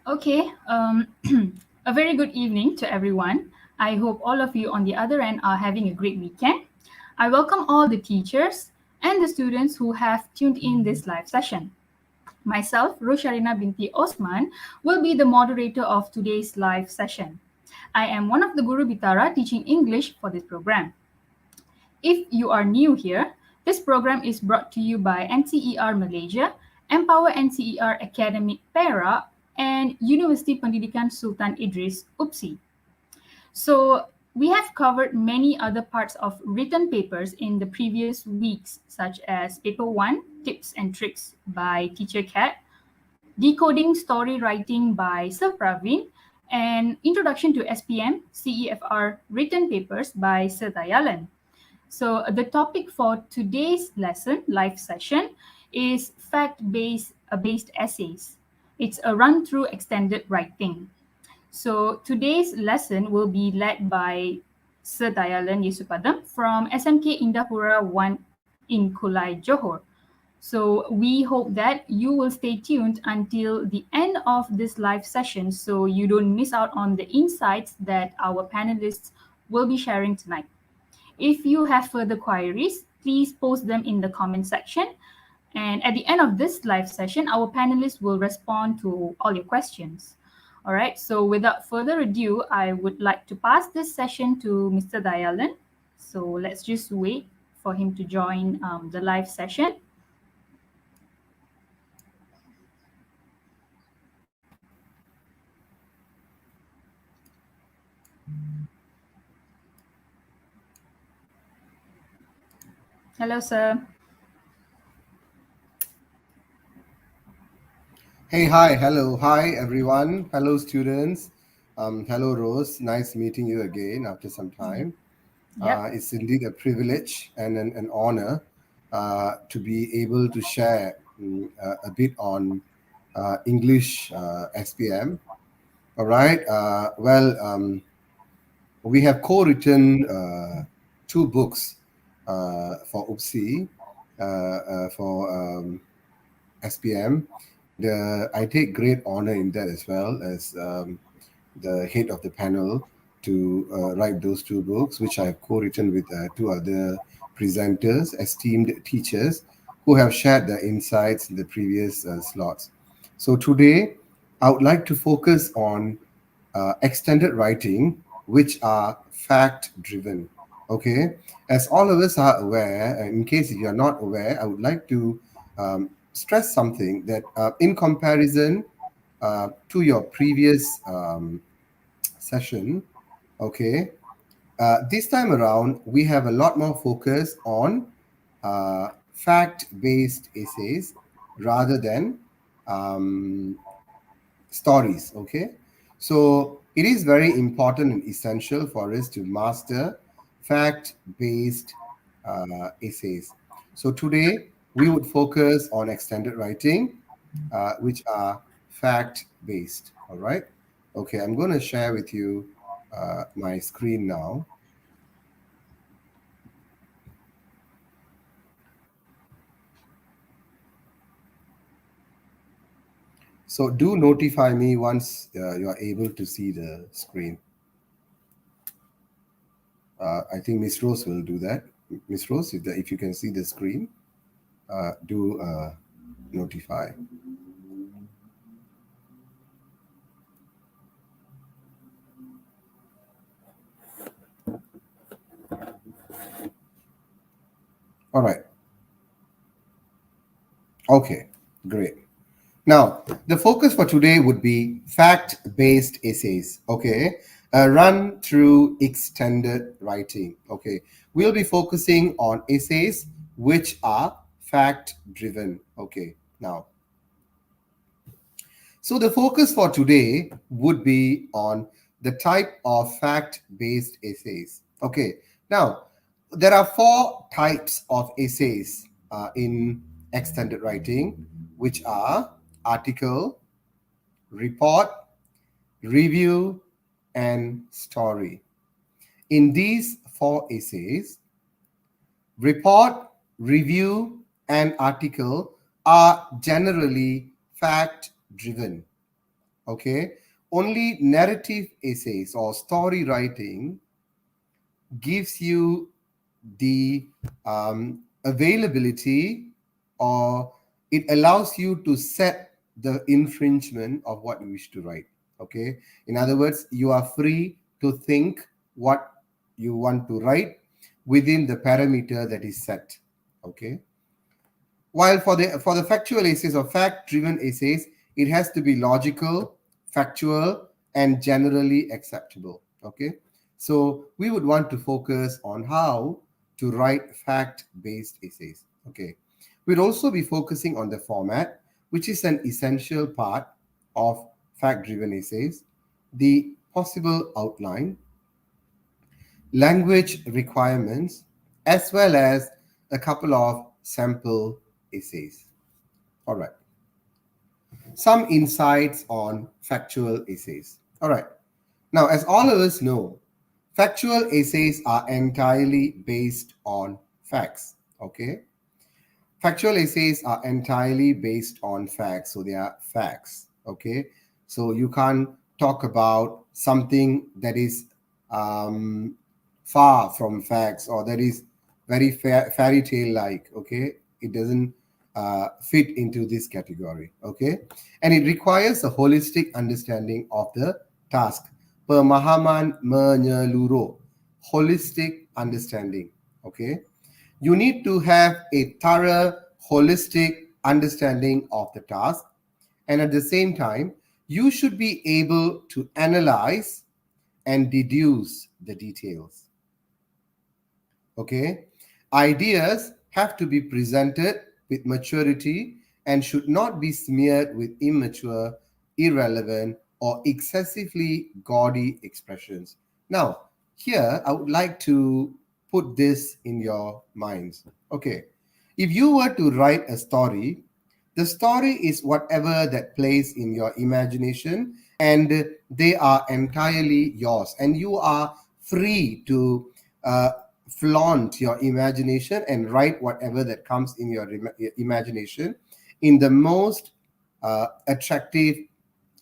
Okay, a very good evening to everyone. I hope all of you on the other end are having a great weekend. I welcome all the teachers and the students who have tuned in this live session. Myself, Rosharina Binti Osman, will be the moderator of today's live session. I am one of the Guru Bitara teaching English for this program. If you are new here, this program is brought to you by NCER Malaysia, Empower NCER Academic Para, and University Pendidikan Sultan Idris UPSI. So we have covered many other parts of written papers in the previous weeks, such as Paper 1, Tips and Tricks by Teacher Kat, Decoding Story Writing by Sir Praveen, and Introduction to SPM, CEFR Written Papers by Sir Thayalan. So the topic for today's lesson, live session, is fact-based essays. It's a run-through extended writing. So today's lesson will be led by Sir Thayalan Yesupadam from SMK Indapura 1 in Kulai, Johor. So we hope that you will stay tuned until the end of this live session so you don't miss out on the insights that our panelists will be sharing tonight. If you have further queries, please post them in the comment section. And at the end of this live session, our panelists will respond to all your questions. All right, so without further ado, I would like to pass this session to Mr. Dayalan. So let's just wait for him to join the live session. Hello, sir. Hey, hi, hello, hi everyone, hello students, hello Rose, nice meeting you again after some time. Yep. It's indeed a privilege and an honor to be able to share a bit on English SPM. All right, we have co-written two books for UPSI for SPM. I take great honor in that as well as the head of the panel to write those two books, which I have co-written with two other presenters, esteemed teachers, who have shared their insights in the previous slots. So today, I would like to focus on extended writing, which are fact-driven. Okay, as all of us are aware, and in case if you are not aware, I would like to stress something that in comparison to your previous session, okay, this time around we have a lot more focus on fact-based essays rather than stories. Okay, so it is very important and essential for us to master fact-based essays. So today we would focus on extended writing, which are fact-based. All right. Okay, I'm going to share with you my screen now. So do notify me once you are able to see the screen. I think Miss Rose will do that. Miss Rose, if you can see the screen, do notify. All right. Okay, great. Now, the focus for today would be fact-based essays, okay? A run through extended writing, okay? We'll be focusing on essays which are fact-driven, okay? Now, so the focus for today would be on the type of fact-based essays, okay? Now, there are four types of essays in extended writing, which are article, report, review, and story. In these four essays, report, review, and article are generally fact driven. Okay, only narrative essays or story writing gives you the availability, or it allows you to set the infringement of what you wish to write. Okay, in other words, you are free to think what you want to write within the parameter that is set. Okay, while for the factual essays or fact driven essays, it has to be logical, factual, and generally acceptable. Okay, so we would want to focus on how to write fact based essays. Okay, we'd also be focusing on the format, which is an essential part of fact driven essays, the possible outline, language requirements, as well as a couple of sample essays. All right. Some insights on factual essays. All right. Now, as all of us know, factual essays are entirely based on facts. Okay. Factual essays are entirely based on facts. So they are facts. Okay. So you can't talk about something that is um, far from facts, or that is very fairy tale like. Okay. It doesn't fit into this category. Okay. And it requires a holistic understanding of the task. Pemahaman menyeluruh. Holistic understanding. Okay, you need to have a thorough, holistic understanding of the task. And at the same time, you should be able to analyze and deduce the details. Okay, ideas have to be presented with maturity and should not be smeared with immature, irrelevant, or excessively gaudy expressions. Now, here I would like to put this in your minds. Okay, if you were to write a story, the story is whatever that plays in your imagination, and they are entirely yours, and you are free to uh, flaunt your imagination and write whatever that comes in your imagination in the most attractive,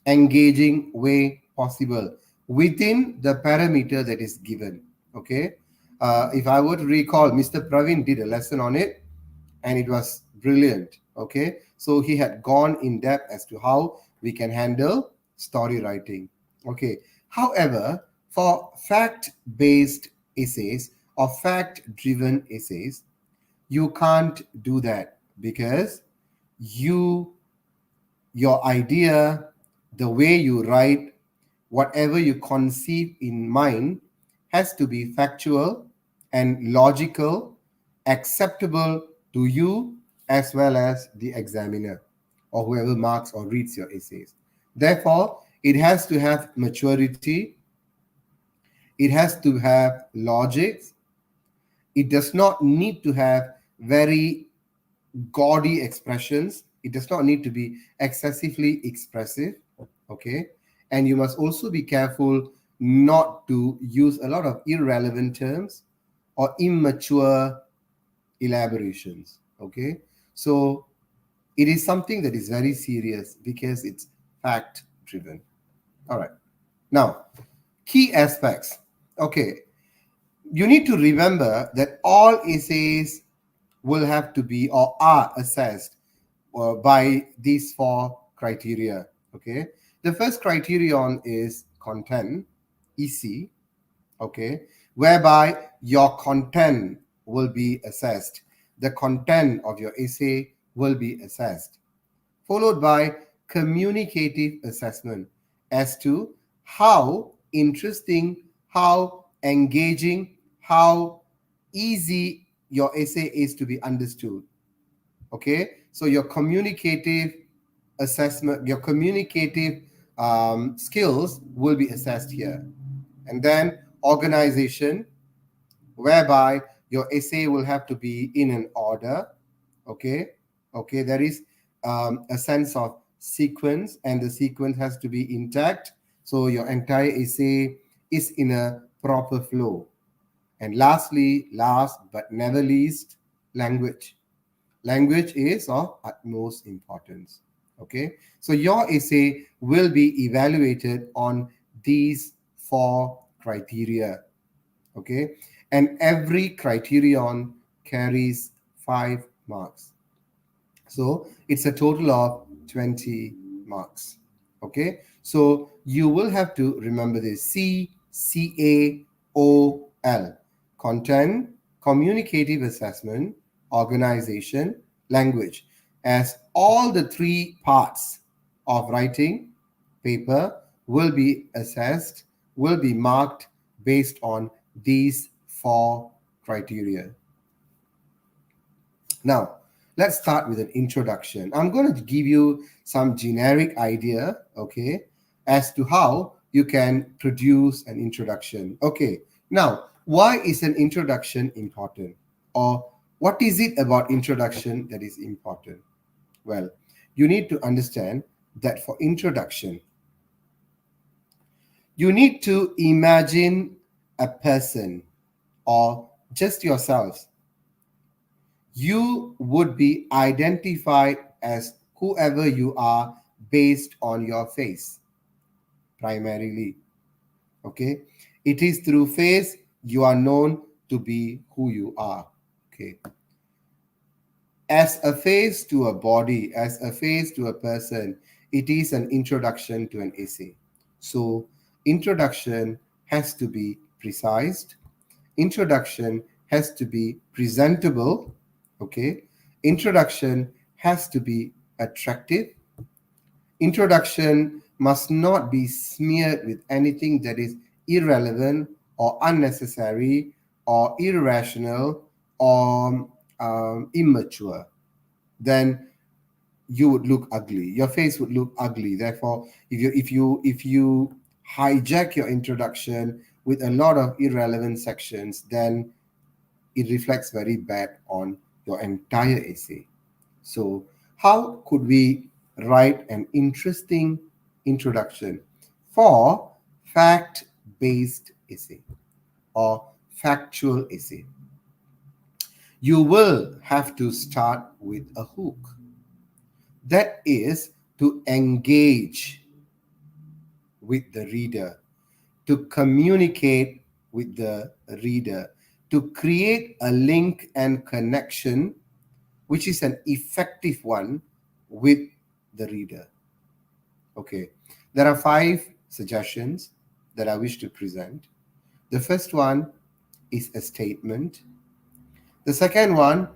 engaging way possible within the parameter that is given. Okay, if I were to recall, Mr. Praveen did a lesson on it, and it was brilliant. Okay, so he had gone in depth as to how we can handle story writing. Okay, however, for fact based essays or fact driven essays, you can't do that, because you your idea, the way you write, whatever you conceive in mind, has to be factual and logical, acceptable to you as well as the examiner or whoever marks or reads your essays. Therefore, it has to have maturity, it has to have logic, it does not need to have very gaudy expressions. It does not need to be excessively expressive. Okay. And you must also be careful not to use a lot of irrelevant terms or immature elaborations. Okay. So it is something that is very serious because it's fact driven. All right. Now, key aspects. Okay. You need to remember that all essays will have to be or are assessed by these four criteria. Okay, the first criterion is content, EC. Okay, whereby your content will be assessed. The content of your essay will be assessed, followed by communicative assessment as to how interesting, how engaging, how easy your essay is to be understood. Okay, so your communicative assessment, your communicative skills will be assessed here. And then organization, whereby your essay will have to be in an order. Okay, okay, there is a sense of sequence, and the sequence has to be intact, so your entire essay is in a proper flow. And lastly, last but never least, language. Language is of utmost importance. Okay, so your essay will be evaluated on these four criteria. Okay, and every criterion carries 5 marks. So it's a total of 20 marks. Okay, so you will have to remember this: CCAOL: content, communicative assessment, organization, language, as all the three parts of writing paper will be assessed, will be marked based on these four criteria. Now, let's start with an introduction. I'm going to give you some generic idea, okay, as to how you can produce an introduction. Okay, now, why is an introduction important? Or what is it about introduction that is important? Well, you need to understand that for introduction, you need to imagine a person or just yourselves. You would be identified as whoever you are based on your face, primarily. Okay, it is through face you are known to be who you are. Okay, as a face to a body, as a face to a person, it is an introduction to an essay. So introduction has to be precise, introduction has to be presentable. Okay, introduction has to be attractive, introduction must not be smeared with anything that is irrelevant or unnecessary or irrational or immature. Then you would look ugly, your face would look ugly. Therefore, if you hijack your introduction with a lot of irrelevant sections, then it reflects very bad on your entire essay. So, how could we write an interesting introduction for fact based essay or factual essay? You will have to start with a hook. That is to engage with the reader, to communicate with the reader, to create a link and connection which is an effective one with the reader. Okay, there are 5 suggestions that I wish to present. The first one is a statement. The second one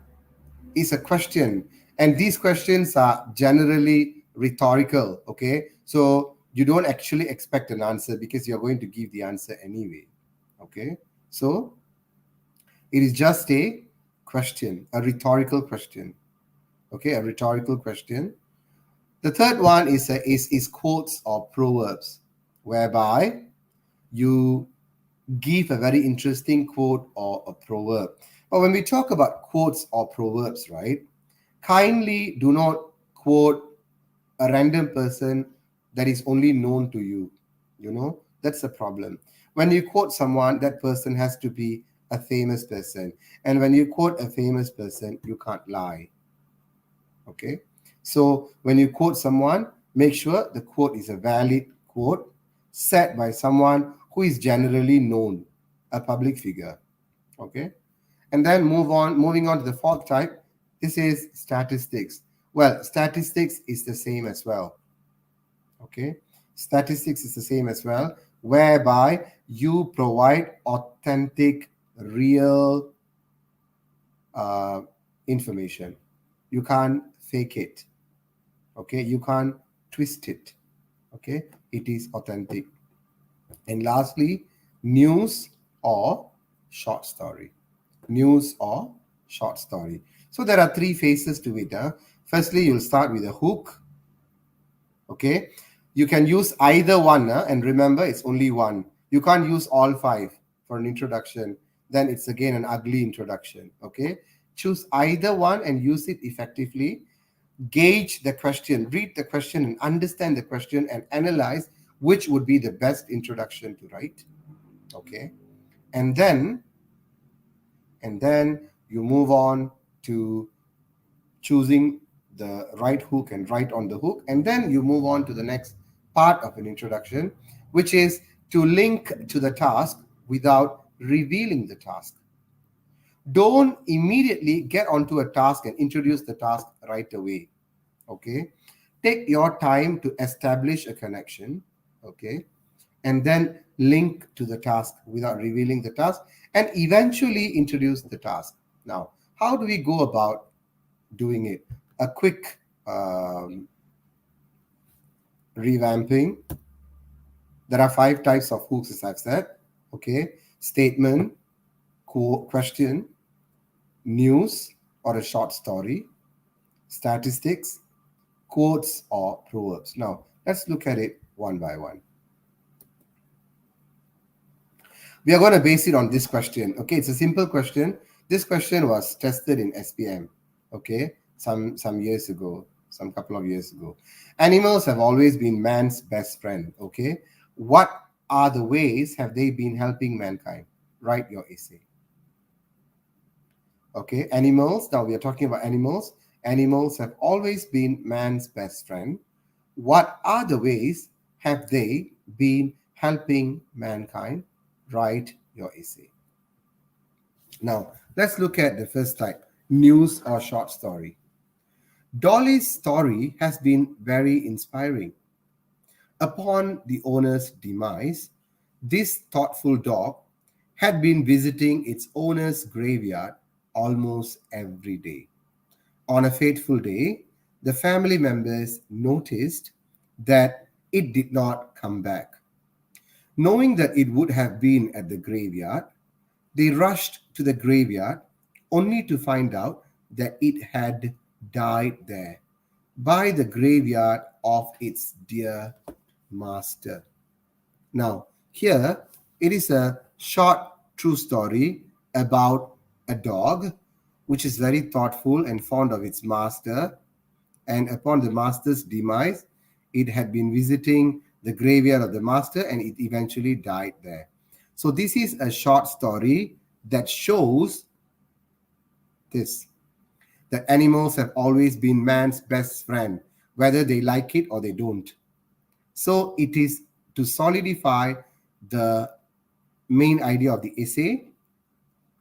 is a question, and these questions are generally rhetorical. Okay, so you don't actually expect an answer because you're going to give the answer anyway. Okay, so it is just a question, a rhetorical question. Okay, a rhetorical question. The third one is quotes or proverbs, whereby you give a very interesting quote or a proverb. But when we talk about quotes or proverbs, right, kindly do not quote a random person that is only known to you. You know, that's the problem. When you quote someone, that person has to be a famous person. And when you quote a famous person, you can't lie. Okay, so when you quote someone, make sure the quote is a valid quote said by someone who is generally known, a public figure. Okay, and then moving on to the fourth type. This is statistics. Well, statistics is the same as well. Okay, statistics is the same as well, whereby you provide authentic, real uh, information. You can't fake it. Okay, you can't twist it. Okay, it is authentic. And lastly, news or short story. News or short story. So there are 3 phases to it. Firstly, you'll start with a hook. Okay, you can use either one, and remember it's only one. You can't use all 5 for an introduction, then it's again an ugly introduction. Okay, choose either one and use it effectively. Gauge the question, read the question and understand the question and analyze which would be the best introduction to write. Okay, and then you move on to choosing the right hook and right on the hook, and then you move on to the next part of an introduction, which is to link to the task without revealing the task. Don't immediately get onto a task and introduce the task right away. Okay, take your time to establish a connection. Okay, and then link to the task without revealing the task, and eventually introduce the task. Now, how do we go about doing it? A quick revamping. There are 5 types of hooks, as I've said. Okay, statement, question, news or a short story, statistics, quotes, or proverbs. Now, let's look at it one by one. We are going to base it on this question. Okay, it's a simple question. This question was tested in SPM. Okay, some years ago, some couple of years ago. Animals have always been man's best friend. Okay, what are the ways have they been helping mankind? Write your essay. Okay, animals. Now we are talking about animals. Animals have always been man's best friend. What are the ways have they been helping mankind? Write your essay. Now, let's look at the first type, news or short story. Dolly's story has been very inspiring. Upon the owner's demise, this thoughtful dog had been visiting its owner's graveyard almost every day. On a fateful day, the family members noticed that it did not come back. Knowing that it would have been at the graveyard, they rushed to the graveyard only to find out that it had died there by the graveyard of its dear master. Now, here it is a short true story about a dog which is very thoughtful and fond of its master. And upon the master's demise, it had been visiting the graveyard of the master and it eventually died there. So, this is a short story that shows this, that animals have always been man's best friend, whether they like it or they don't. So, it is to solidify the main idea of the essay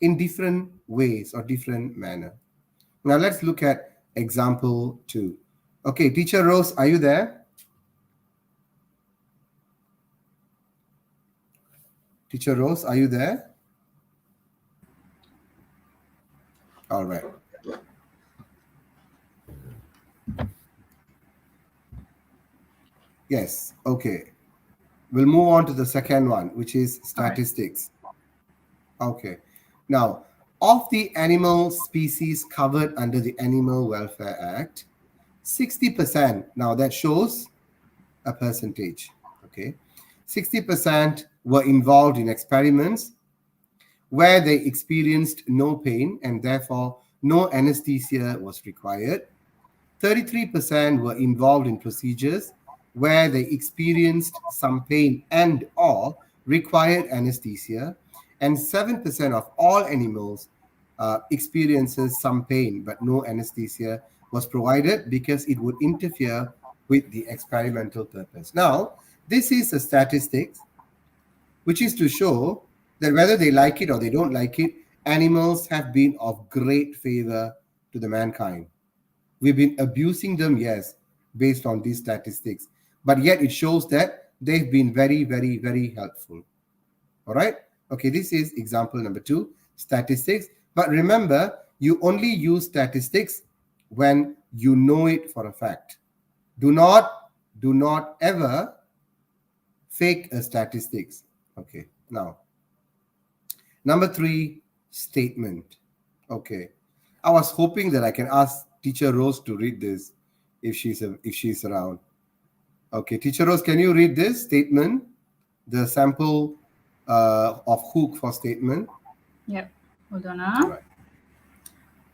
in different ways or different manner. Now let's look at example 2. Okay, teacher Rose, are you there? Teacher Rose, are you there? All right. Yes, okay. We'll move on to the second one, which is All right. statistics. Okay. Now, of the animal species covered under the Animal Welfare Act, 60%, now that shows a percentage, okay? 60% were involved in experiments where they experienced no pain and therefore no anesthesia was required. 33% were involved in procedures where they experienced some pain and or required anesthesia, and 7% of all animals experiences some pain but no anesthesia was provided because it would interfere with the experimental purpose. Now, this is a statistics which is to show that whether they like it or they don't like it, animals have been of great favor to the mankind. We've been abusing them, yes, based on these statistics, but yet it shows that they've been very, very, very helpful. All right. Okay, this is example number 2, statistics. But remember, you only use statistics when you know it for a fact. Do not ever fake a statistics. Okay, now number 3, statement. Okay, I was hoping that I can ask teacher Rose to read this if she's around. Okay, teacher Rose, can you read this statement, the sample of hook for statement? Yep. Hold on. All right.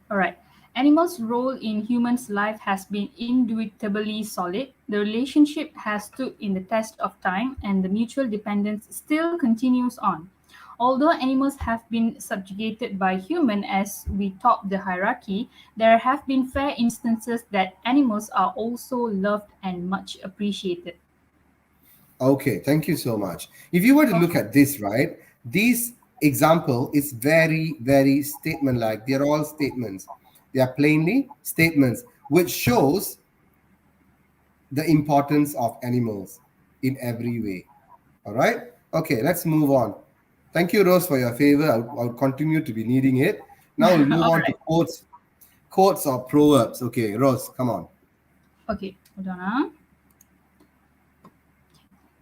All right. Animals' role in humans' life has been indubitably solid. The relationship has stood in the test of time, and the mutual dependence still continues on. Although animals have been subjugated by human as we top the hierarchy, there have been fair instances that animals are also loved and much appreciated. Okay, thank you so much. If you were to look Welcome. at this, right, this example is very, very statement like. They're all statements. They are plainly statements, which shows the importance of animals in every way. All right. Okay, let's move on. Thank you, Rose, for your favor. I'll continue to be needing it. Now we'll move All on to right. quotes or proverbs. Okay, Rose, come on. Okay, hold on.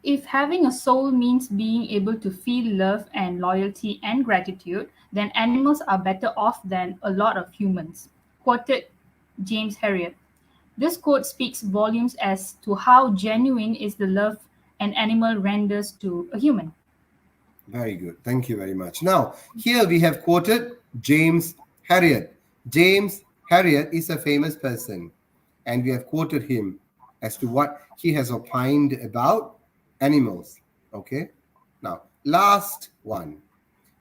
If having a soul means being able to feel love and loyalty and gratitude, then animals are better off than a lot of humans. Quoted James Herriot. This quote speaks volumes as to how genuine is the love an animal renders to a human. Very good. Thank you very much. Now, here we have quoted James Harriet. James Harriet is a famous person, and we have quoted him as to what he has opined about animals. Okay. Now, last one,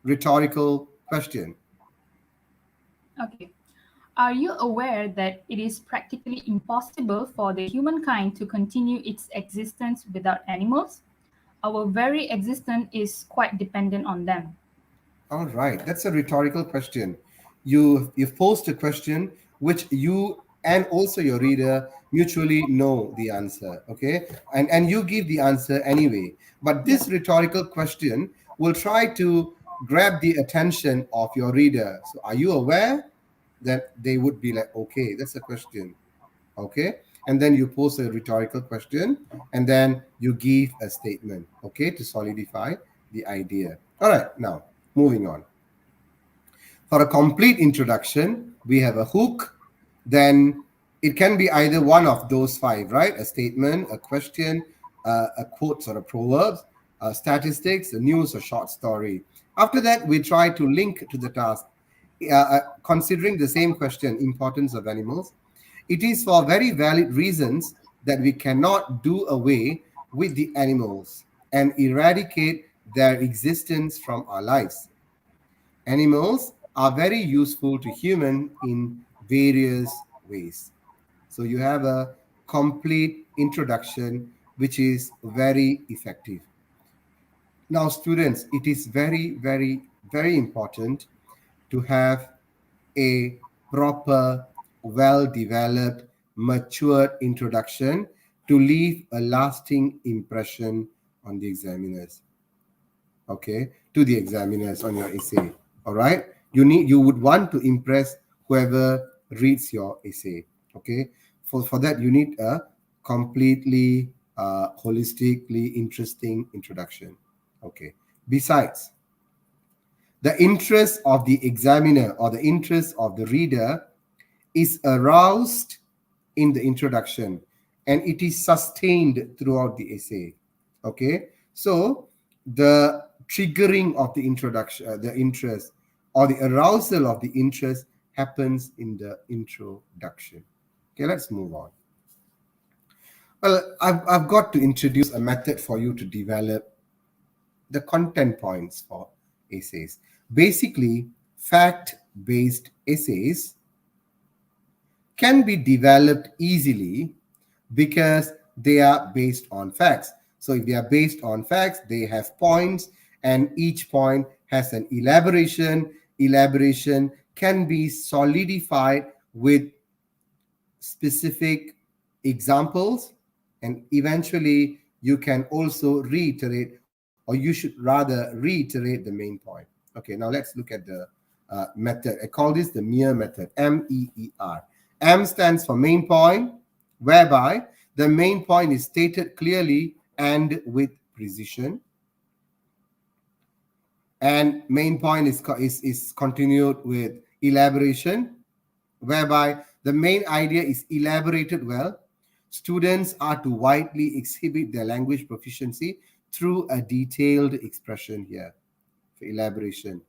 rhetorical question. Okay. Are you aware that it is practically impossible for the humankind to continue its existence without animals? Our very existence is quite dependent on them. All right, that's a rhetorical question. You've posed a question which you and also your reader mutually know the answer, okay? And you give the answer anyway. But Yeah. this rhetorical question will try to grab the attention of your reader. So are you aware that they would be like, okay, that's a question, okay? And then you pose a rhetorical question and then you give a statement, okay, to solidify the idea. All right, now moving on. For a complete introduction, we have a hook, then it can be either one of those five, right? A statement, a question, a quote or a proverb, statistics, a news, or short story. After that, we try to link to the task, considering the same question, importance of animals. It is for very valid reasons that we cannot do away with the animals and eradicate their existence from our lives. Animals are very useful to human in various ways. So you have a complete introduction which is very effective. Now students, it is very, very, very important to have a proper, well developed, matured introduction to leave a lasting impression on the examiners. Okay, to the examiners on your essay. All right, you would want to impress whoever reads your essay. Okay, for that you need a completely holistically interesting introduction. Okay, besides, the interest of the examiner or the interest of the reader is aroused in the introduction and it is sustained throughout the essay. Okay, so the triggering of the introduction, the interest or the arousal of the interest happens in the introduction. Okay, let's move on. Well, I've got to introduce a method for you to develop the content points for essays. Basically, fact based essays can be developed easily because they are based on facts. So if they are based on facts, they have points, and each point has an elaboration. Elaboration can be solidified with specific examples, and eventually you can also reiterate, or you should rather reiterate the main point. Okay, now let's look at the method. I call this the MEER method, MEER. M stands for main point, whereby the main point is stated clearly and with precision. And main point is continued with elaboration, whereby the main idea is elaborated well. Students are to widely exhibit their language proficiency through a detailed expression here for elaboration.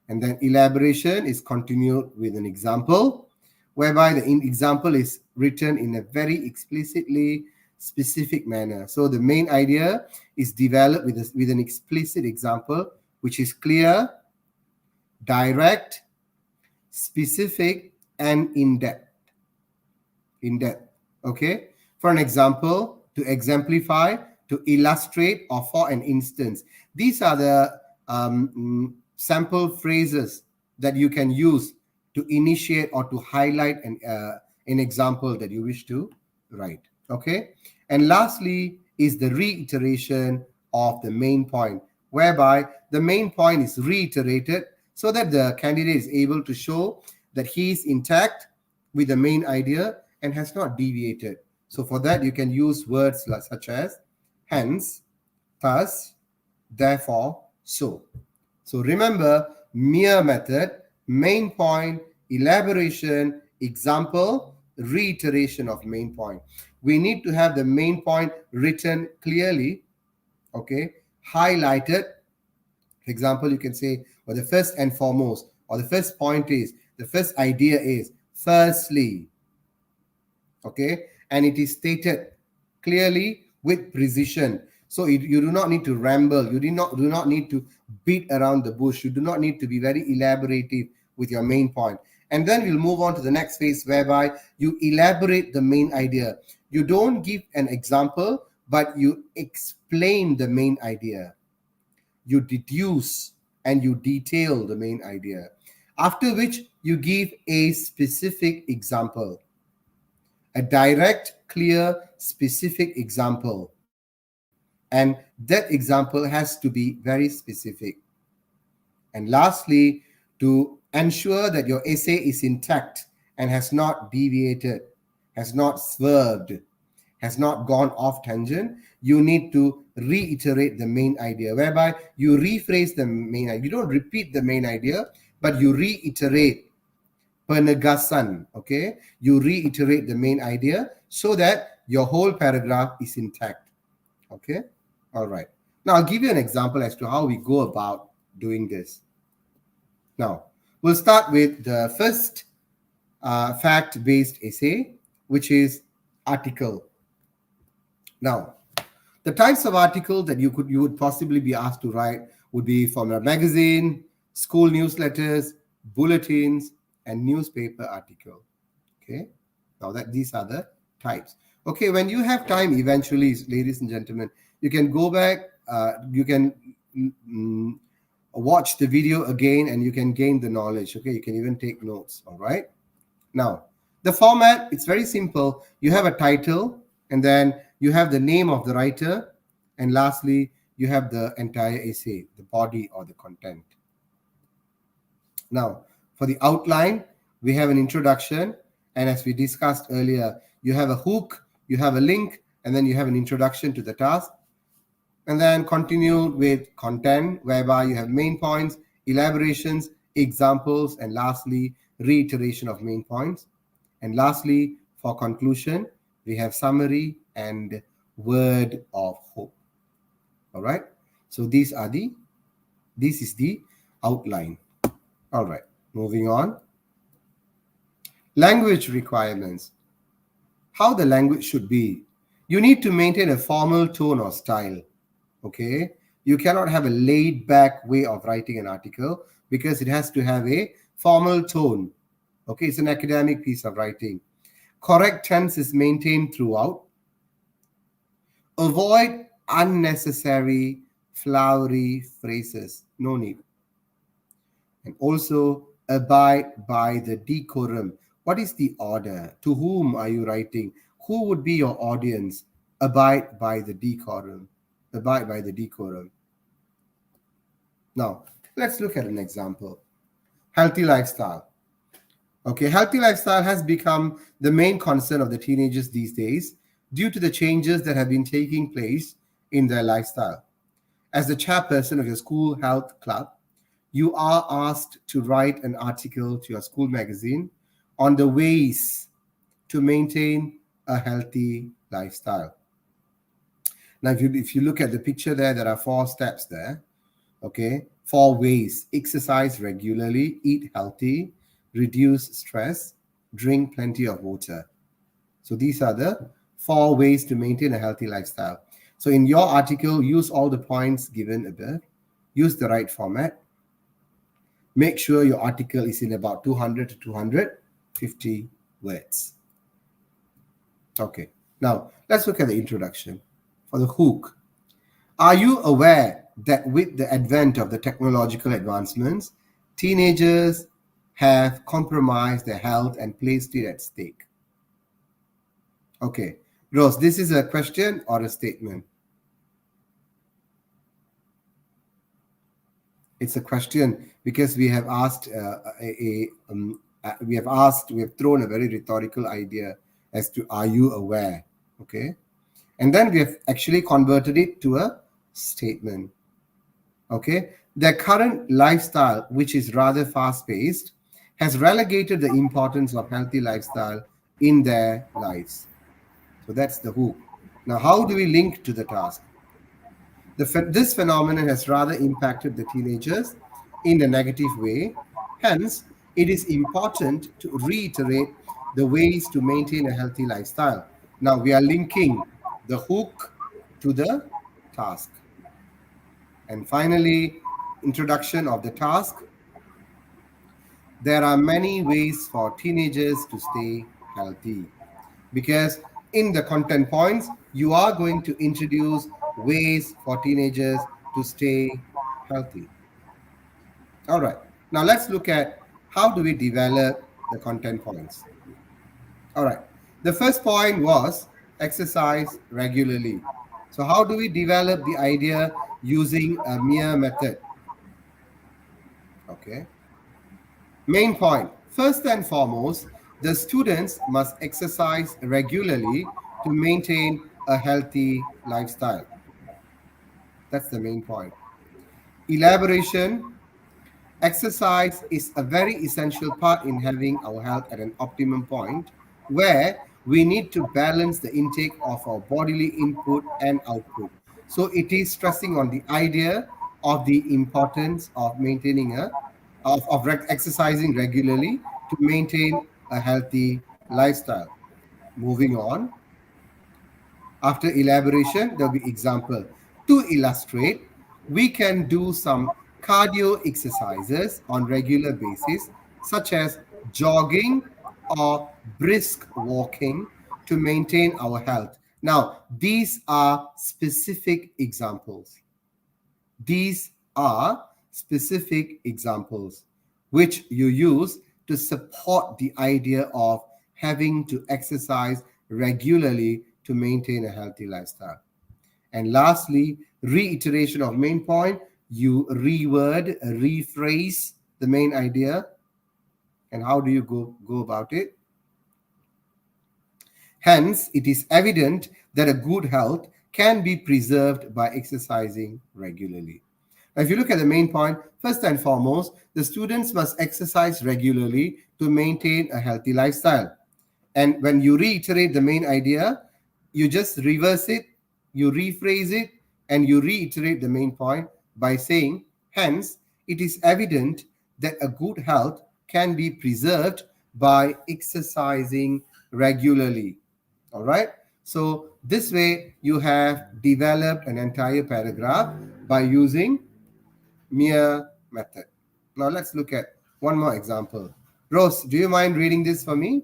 And then elaboration is continued with an example, whereby the example is written in a very explicitly specific manner. So the main idea is developed with an explicit example which is clear, direct, specific, and in-depth. In-depth. Okay? For an example, to exemplify, to illustrate, or for an instance. These are the sample phrases that you can use to initiate or to highlight an example that you wish to write. Okay? And lastly is the reiteration of the main point, whereby the main point is reiterated so that the candidate is able to show that he is intact with the main idea and has not deviated. So for that, you can use words such as hence, thus, therefore, so. So remember, mere method, main point, elaboration, example, reiteration of main point. We need to have the main point written clearly, okay, highlighted. For example, you can say, well, the first and foremost, or the first point is, the first idea is, firstly, okay, and it is stated clearly with precision. So you do not need to ramble, you do not need to beat around the bush, you do not need to be very elaborative with your main point. And then we'll move on to the next phase, whereby you elaborate the main idea. You don't give an example, but you explain the main idea. You deduce and you detail the main idea, after which you give a specific example, a direct, clear, specific example. And that example has to be very specific. And lastly, to ensure that your essay is intact and has not deviated, has not swerved, has not gone off tangent, you need to reiterate the main idea, whereby you rephrase the main idea. You don't repeat the main idea, but you reiterate penegasan, okay? You reiterate the main idea so that your whole paragraph is intact, okay? All right. Now, I'll give you an example as to how we go about doing this. Now, we'll start with the first fact-based essay, which is article. Now, the types of articles that you would possibly be asked to write would be from a magazine, school newsletters, bulletins, and newspaper article. Okay, now that these are the types. Okay, when you have time, eventually, ladies and gentlemen, you can go back, you can watch the video again, and you can gain the knowledge. Okay, you can even take notes. All right. Now, the format, it's very simple. You have a title, and then you have the name of the writer, and lastly, you have the entire essay, the body or the content. Now, for the outline, we have an introduction, and as we discussed earlier, you have a hook, you have a link, and then you have an introduction to the task, and then continued with content, whereby you have main points, elaborations, examples, and lastly, reiteration of main points. And lastly, for conclusion, we have summary and word of hope. All right. So this is the outline. All right. Moving on. Language requirements. How the language should be. You need to maintain a formal tone or style. Okay. You cannot have a laid back way of writing an article because it has to have a formal tone. Okay. It's an academic piece of writing. Correct tense is maintained throughout. Avoid unnecessary flowery phrases. No need. And also abide by the decorum. What is the order? To whom are you writing? Who would be your audience? Abide by the decorum. Abide by the decorum. Now, let's look at an example. Healthy lifestyle. Okay, healthy lifestyle has become the main concern of the teenagers these days due to the changes that have been taking place in their lifestyle. As the chairperson of your school health club, you are asked to write an article to your school magazine on the ways to maintain a healthy lifestyle. Now, if you look at the picture there are 4 steps there. Okay, 4 ways. Exercise regularly, eat healthy, reduce stress, drink plenty of water. So these are the 4 ways to maintain a healthy lifestyle. So in your article, use all the points given above. use the right format. Make sure your article is in about 200 to 250 words. Okay, now let's look at the introduction. For the hook, are you aware that with the advent of the technological advancements, teenagers have compromised their health and placed it at stake? Okay, Rose, this is a question or a statement? It's a question because we have asked we have thrown a very rhetorical idea as to are you aware? Okay, and then we have actually converted it to a statement. Okay, their current lifestyle, which is rather fast-paced, has relegated the importance of healthy lifestyle in their lives. So that's the hook. Now, how do we link to the task? This phenomenon has rather impacted the teenagers in a negative way. Hence, it is important to reiterate the ways to maintain a healthy lifestyle. Now, we are linking the hook to the task. And finally, introduction of the task. There are many ways for teenagers to stay healthy, because in the content points, you are going to introduce ways for teenagers to stay healthy. All right. Now let's look at how do we develop the content points. All right. The first point was exercise regularly. So how do we develop the idea using a mere method? Okay. Main point. First and foremost, the students must exercise regularly to maintain a healthy lifestyle. That's the main point. Elaboration. Exercise is a very essential part in having our health at an optimum point where we need to balance the intake of our bodily input and output. So it is stressing on the idea of the importance of maintaining exercising regularly to maintain a healthy lifestyle. Moving on, after elaboration, there'll be example. To illustrate, we can do some cardio exercises on regular basis, such as jogging or brisk walking to maintain our health. Now, these are specific examples. These are specific examples which you use to support the idea of having to exercise regularly to maintain a healthy lifestyle. And lastly, reiteration of main point. You reword, rephrase the main idea. And how do you go about it? Hence, it is evident that a good health can be preserved by exercising regularly. Now, if you look at the main point, first and foremost, the students must exercise regularly to maintain a healthy lifestyle. And when you reiterate the main idea, you just reverse it, you rephrase it, and you reiterate the main point by saying, hence, it is evident that a good health can be preserved by exercising regularly. All right. So this way you have developed an entire paragraph by using mere method. Now let's look at one more example. Rose, do you mind reading this for me?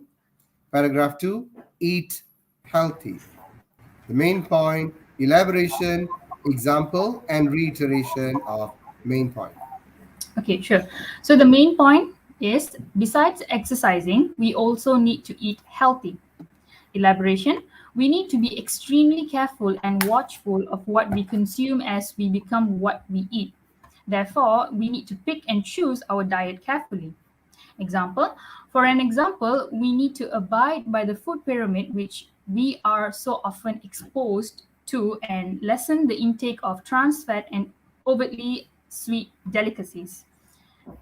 Paragraph 2, eat healthy. The main point, elaboration, example, and reiteration of main point. Okay, sure. So the main point is besides exercising, we also need to eat healthy. Elaboration, we need to be extremely careful and watchful of what we consume as we become what we eat. Therefore, we need to pick and choose our diet carefully. Example, for an example, we need to abide by the food pyramid which we are so often exposed to and lessen the intake of trans fat and overtly sweet delicacies.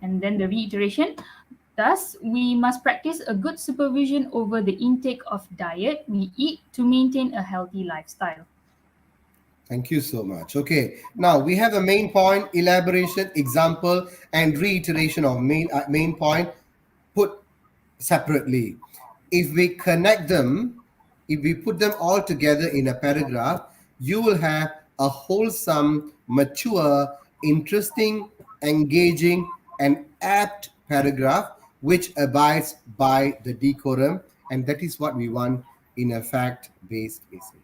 And then the reiteration, thus, we must practice a good supervision over the intake of diet we eat to maintain a healthy lifestyle. Thank you so much. Okay, now we have a main point, elaboration, example, and reiteration of main point put separately. If we connect them, if we put them all together in a paragraph, you will have a wholesome, mature, interesting, engaging, and apt paragraph which abides by the decorum, and that is what we want in a fact based essay.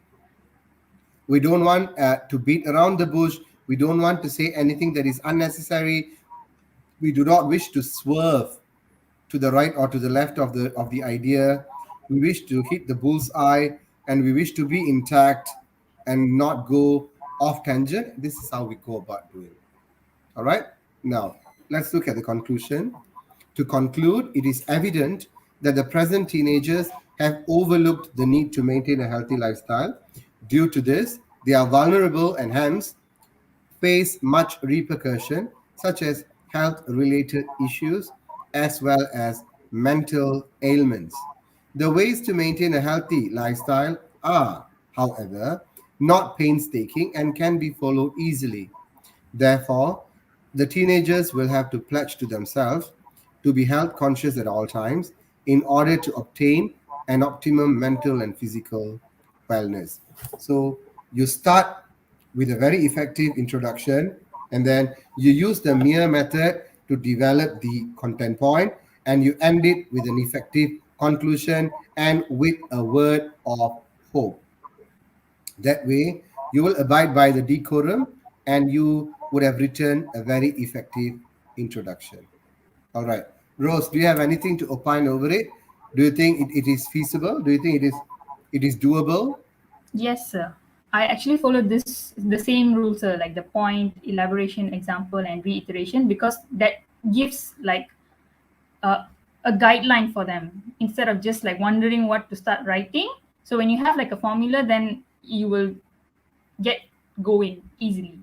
We don't want to beat around the bush. We don't want to say anything that is unnecessary. We do not wish to swerve to the right or to the left of the idea. We wish to hit the bull's eye, and we wish to be intact and not go off tangent. This is how we go about doing it. All right. Now let's look at the conclusion. To conclude, it is evident that the present teenagers have overlooked the need to maintain a healthy lifestyle. Due to this, they are vulnerable and hence face much repercussion, such as health related issues as well as mental ailments. The ways to maintain a healthy lifestyle are, however, not painstaking and can be followed easily. Therefore, the teenagers will have to pledge to themselves to be health conscious at all times in order to obtain an optimum mental and physical wellness. So you start with a very effective introduction, and then you use the mere method to develop the content point, and you end it with an effective conclusion and with a word of hope. That way, you will abide by the decorum and you would have written a very effective introduction. All right. Rose, do you have anything to opine over it? Do you think it is feasible? Do you think it is doable? Yes, sir. I actually followed the same rules, sir, like the point, elaboration, example, and reiteration, because that gives like a, a guideline for them instead of just like wondering what to start writing. So when you have like a formula, then you will get going easily.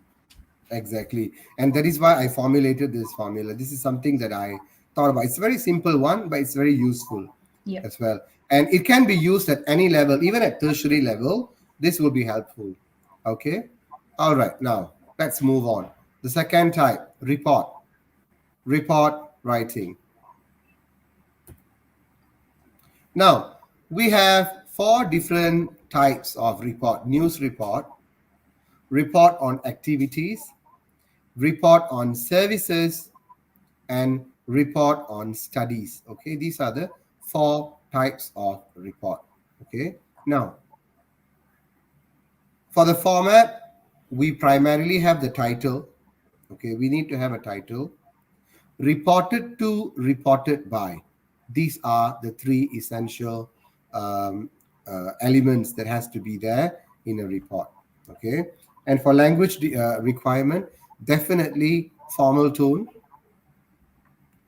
Exactly. And that is why I formulated this formula. This is something that I thought about. It's a very simple one, but it's very useful Yep. as well. And it can be used at any level, even at tertiary level. This will be helpful. Okay. All right. Now let's move on. The second type, report. Report writing. Now we have four different types of report: news report, report on activities, report on services, and report on studies. Okay, these are the four types of report. Okay, now for the format, we primarily have the title. Okay, we need to have a title. Reported to, reported by. These are the three essential um, elements that has to be there in a report. Okay, and for language requirement, definitely formal tone.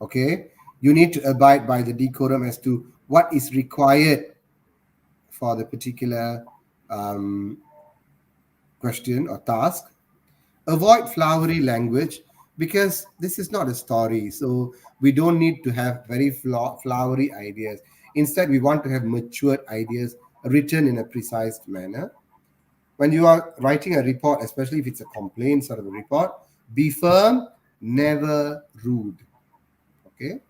Okay, you need to abide by the decorum as to what is required for the particular um, question or task. Avoid flowery language because this is not a story, so we don't need to have very flowery ideas. Instead, we want to have matured ideas written in a precise manner. When you are writing a report, especially if it's a complaint sort of a report, be firm, never rude. Okay,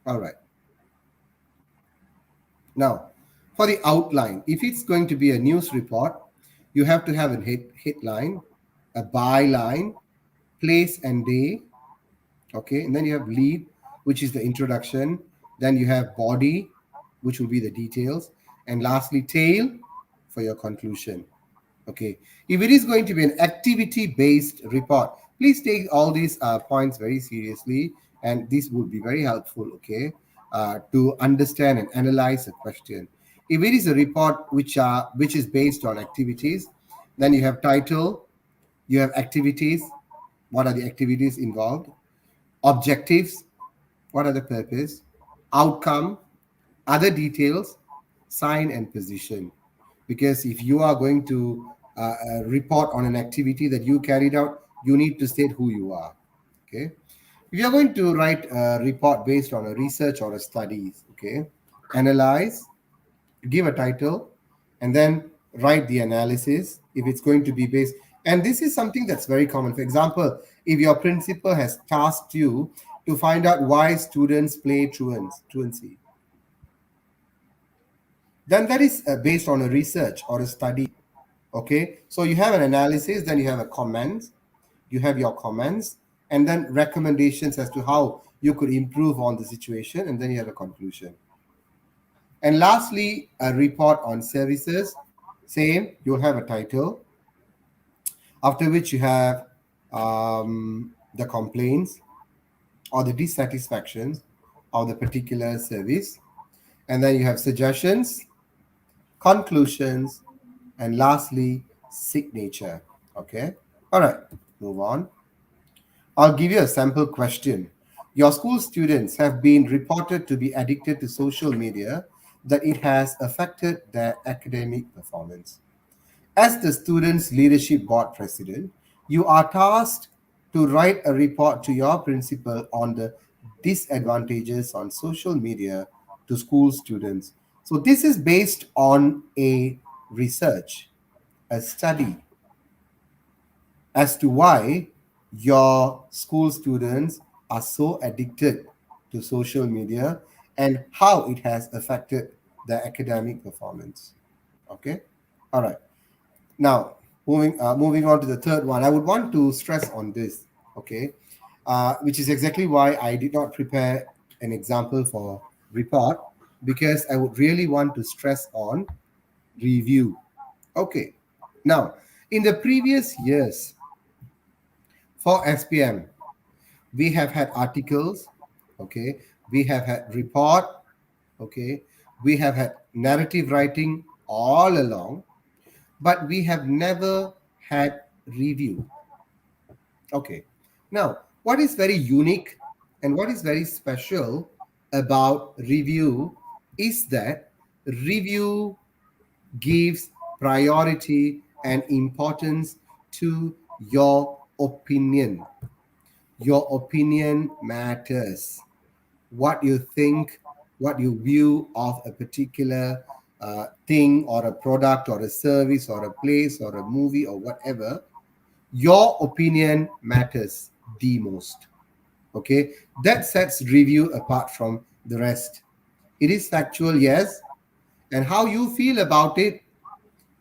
all right. Now, for the outline, if it's going to be a news report, you have to have a headline, a byline, place and day. Okay, and then you have lead, which is the introduction. Then you have body, which will be the details, and lastly, tail for your conclusion. Okay, if it is going to be an activity based report, please take all these points very seriously, and this would be very helpful. Okay, to understand and analyze a question. If it is a report which is based on activities, then you have title, you have activities, what are the activities involved, objectives, what are the purpose, outcome, other details, sign and position. Because if you are going to report on an activity that you carried out, you need to state who you are. Okay, if you are going to write a report based on a research or a studies, okay, analyze, give a title, and then write the analysis if it's going to be based. And this is something that's very common. For example, if your principal has tasked you to find out why students play truancy, then that is based on a research or a study. Okay, so you have an analysis, then you have a comments, you have your comments, and then recommendations as to how you could improve on the situation, and then you have a conclusion. And lastly, a report on services. Same, you'll have a title, after which you have the complaints or the dissatisfactions of the particular service. And then you have suggestions, conclusions, and lastly, signature. Okay. All right. Move on. I'll give you a sample question. Your school students have been reported to be addicted to social media, that it has affected their academic performance. As the Students' Leadership Board President, you are tasked to write a report to your principal on the disadvantages on social media to school students. So, this is based on a research, a study as to why your school students are so addicted to social media and how it has affected their academic performance. Okay, all right. Now, moving on to the third one, I would want to stress on this, okay, which is exactly why I did not prepare an example for report, because I would really want to stress on review. Okay, now in the previous years for SPM, we have had articles, okay, we have had report, okay, we have had narrative writing all along, but we have never had review. Okay. Now, what is very unique and what is very special about review is that review gives priority and importance to your opinion. Your opinion matters. What you think, what you view of a particular thing or a product or a service or a place or a movie or whatever, your opinion matters the most. Okay, that sets review apart from the rest. It is factual, yes, and how you feel about it,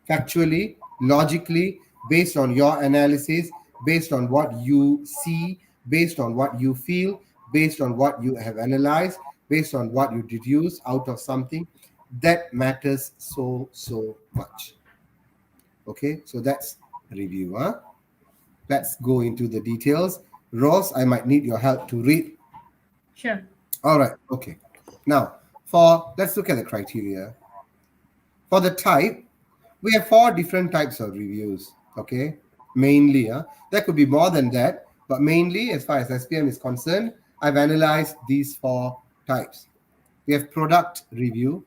factually, logically, based on your analysis, based on what you see, based on what you feel, based on what you have analyzed, based on what you deduce out of something, that matters so much. Okay, so that's review. Huh? Let's go into the details. Rose, I might need your help to read. Sure. All right, okay. Now, for let's look at the criteria. For the type, we have four different types of reviews. Okay, mainly, there could be more than that, but mainly, as far as SPM is concerned, I've analyzed these four types. We have product review,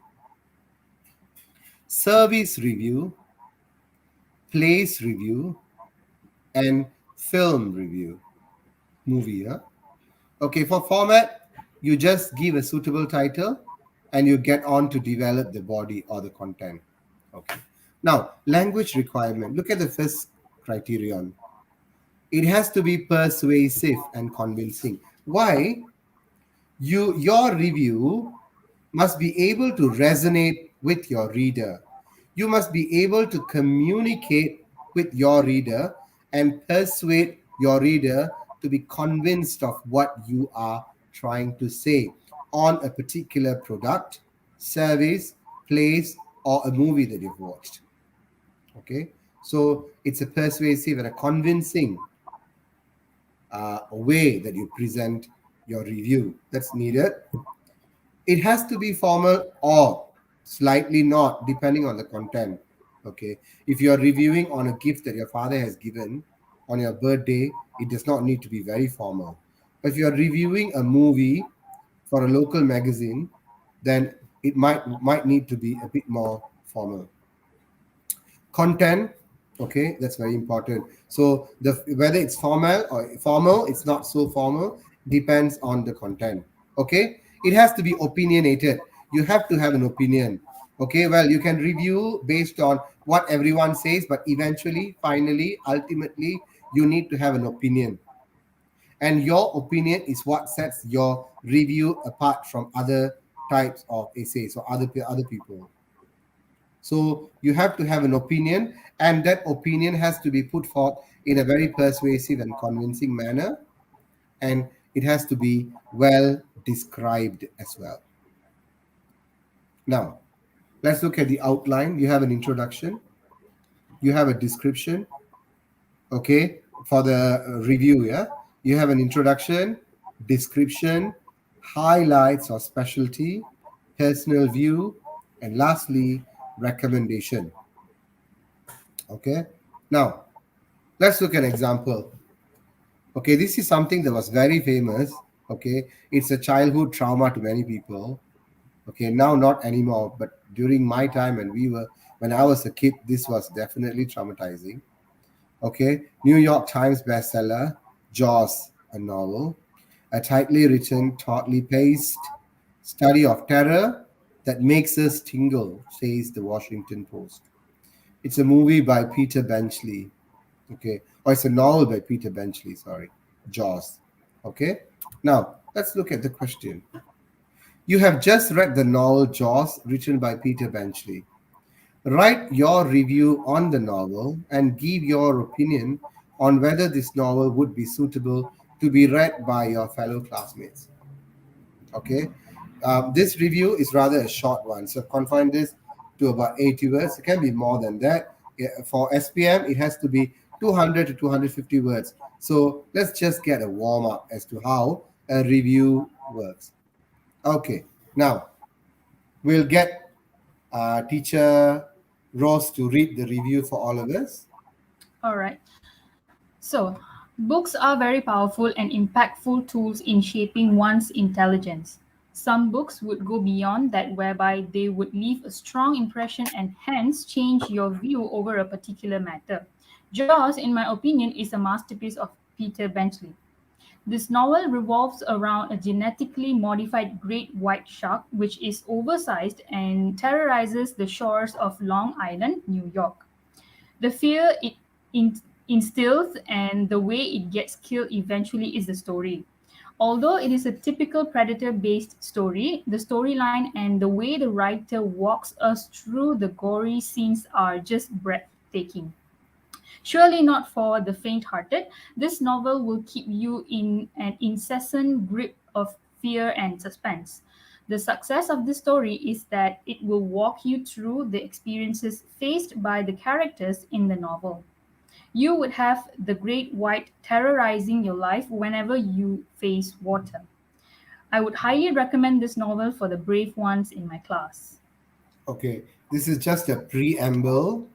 service review, place review, and film review. Movie, huh? Okay, for format, you just give a suitable title and you get on to develop the body or the content. Okay. Now, language requirement. Look at the first criterion. It has to be persuasive and convincing. Why? Your review must be able to resonate with your reader. You must be able to communicate with your reader and persuade your reader to be convinced of what you are trying to say on a particular product, service, place, or a movie that you've watched. Okay, so it's a persuasive and a convincing way that you present your review that's needed. It has to be formal or slightly not, depending on the content. Okay, if you're reviewing on a gift that your father has given on your birthday, it does not need to be very formal. But if you're reviewing a movie for a local magazine, then it might need to be a bit more formal. Content, okay, that's very important. So the whether it's formal or formal, it's not so formal, depends on the content. Okay, it has to be opinionated. You have to have an opinion. Okay, well, you can review based on what everyone says, but eventually, finally, ultimately, you need to have an opinion, and your opinion is what sets your review apart from other types of essays or other people. So you have to have an opinion, and that opinion has to be put forth in a very persuasive and convincing manner. and it has to be well described as well. Now, let's look at the outline. You have an introduction, you have a description, okay, for the review. Yeah, you have an introduction, description, highlights or specialty, personal view, and lastly, recommendation. Okay, now let's look at an example. Okay, this is something that was very famous. Okay, it's a childhood trauma to many people. Okay, now not anymore, but during my time when I was a kid, this was definitely traumatizing. Okay, New York Times bestseller, Jaws, a novel, a tightly written, tautly paced study of terror that makes us tingle, says the Washington Post. It's a movie by Peter Benchley. Okay, or it's a novel by Peter Benchley. Sorry, Jaws. Okay, now let's look at the question. You have just read the novel Jaws, written by Peter Benchley. Write your review on the novel and give your opinion on whether this novel would be suitable to be read by your fellow classmates. Okay, this review is rather a short one, so confine this to about 80 words. It can be more than that. Yeah, for SPM, it has to be 200 to 250 words. So let's just get a warm up as to how a review works. Okay, now we'll get teacher Rose to read the review for all of us. All right. So, books are very powerful and impactful tools in shaping one's intelligence. Some books would go beyond that, whereby they would leave a strong impression and hence change your view over a particular matter. Jaws, in my opinion, is a masterpiece of Peter Benchley. This novel revolves around a genetically modified great white shark which is oversized and terrorizes the shores of Long Island, New York. The fear it in- instills and the way it gets killed eventually is the story. Although it is a typical predator based story, the storyline and the way the writer walks us through the gory scenes are just breathtaking. Surely not for the faint hearted, this novel will keep you in an incessant grip of fear and suspense. The success of this story is that it will walk you through the experiences faced by the characters in the novel. You would have the great white terrorizing your life whenever you face water. I would highly recommend this novel for the brave ones in my class. Okay, this is just a preamble.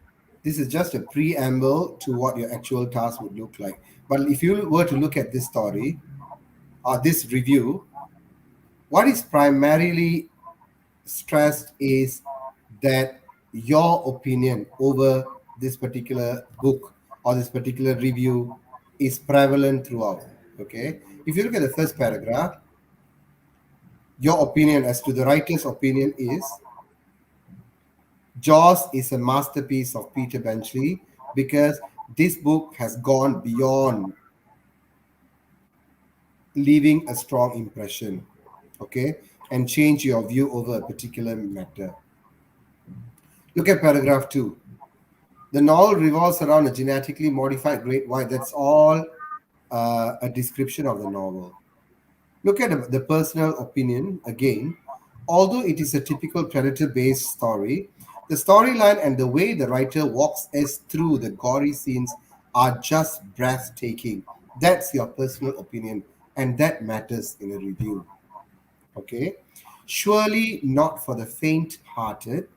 This is just a preamble to what your actual task would look like. But if you were to look at this story or this review, what is primarily stressed is that your opinion over this particular book or this particular review is prevalent throughout. Okay, if you look at the first paragraph, your opinion as to the writer's opinion is Jaws is a masterpiece of Peter Benchley because this book has gone beyond leaving a strong impression, okay, and change your view over a particular matter. Look at paragraph 2. The novel revolves around a genetically modified great white. That's all a description of the novel. Look at the personal opinion again. Although it is a typical predator based story, the storyline and the way the writer walks us through the gory scenes are just breathtaking. That's your personal opinion, and that matters in a review. Okay? Surely not for the faint hearted.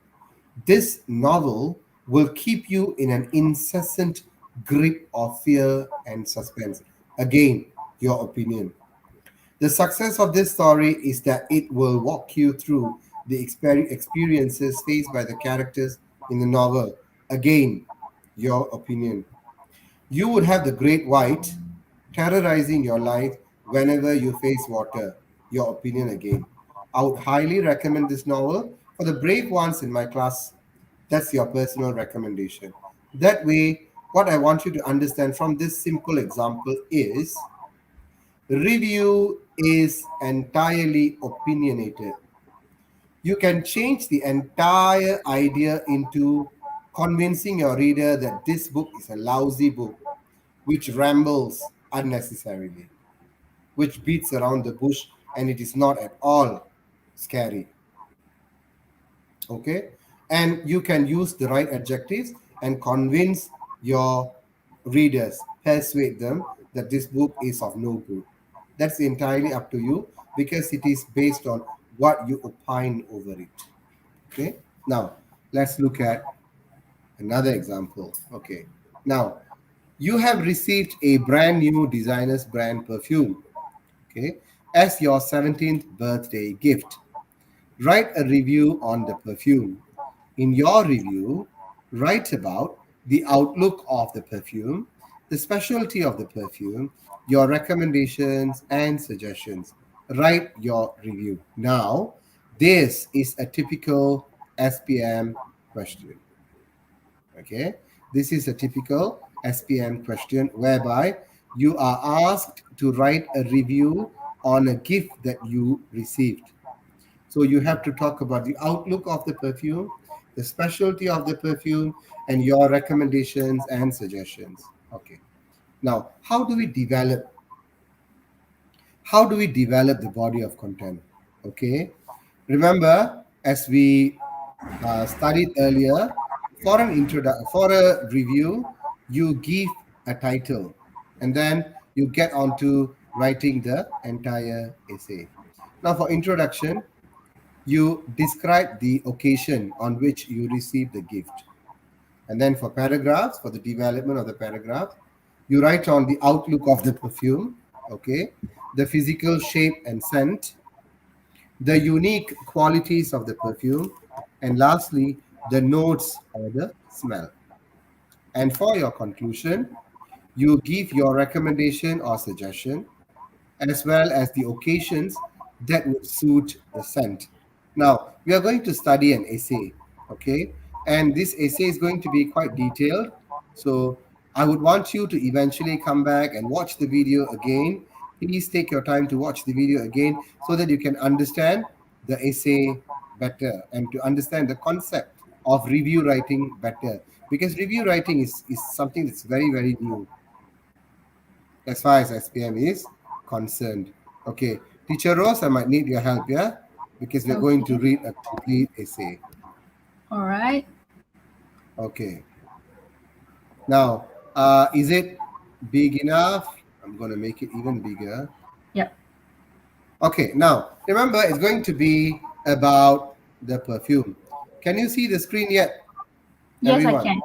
This novel will keep you in an incessant grip of fear and suspense. Again, your opinion. The success of this story is that it will walk you through the experiences faced by the characters in the novel. Again, your opinion. You would have the great white terrorizing your life whenever you face water. Your opinion again. I would highly recommend this novel for the brave ones in my class. That's your personal recommendation. That way, what I want you to understand from this simple example is review is entirely opinionated. You can change the entire idea into convincing your reader that this book is a lousy book which rambles unnecessarily. which beats around the bush and it is not at all scary. Okay, and you can use the right adjectives and convince your readers, persuade them that this book is of no good. That's entirely up to you because it is based on what you opine over it. Okay, now let's look at another example. Okay, now you have received a brand new designer's brand perfume, okay, as your 17th birthday gift. Write a review on the perfume. In your review, write about the outlook of the perfume, the specialty of the perfume, your recommendations and suggestions. Write your review. Now, this is a typical SPM question. Okay, this is a typical SPM question whereby you are asked to write a review on a gift that you received. So you have to talk about the outlook of the perfume, the specialty of the perfume, and your recommendations and suggestions. Okay. Now, how do we develop the body of content? Okay. Remember, as we studied earlier, for a review, you give a title, and then you get on to writing the entire essay. Now, for introduction, you describe the occasion on which you receive the gift. And then for paragraphs, for the development of the paragraph, you write on the outlook of the perfume, okay, the physical shape and scent, the unique qualities of the perfume, and lastly, the notes or the smell. And for your conclusion, you give your recommendation or suggestion as well as the occasions that would suit the scent. Now, we are going to study an essay, okay? And this essay is going to be quite detailed. So, I would want you to eventually come back and watch the video again. Please take your time to watch the video again so that you can understand the essay better and to understand the concept of review writing better. Because review writing is something that's very, very new as far as SPM is concerned. Okay, Teacher Rose, I might need your help, yeah? Because we're going to Okay. read a complete essay. All right. Okay, now, is it big enough? I'm going to make it even bigger. Yep. Okay, now, remember, it's going to be about the perfume. Can you see the screen yet, Yes, I everyone? can.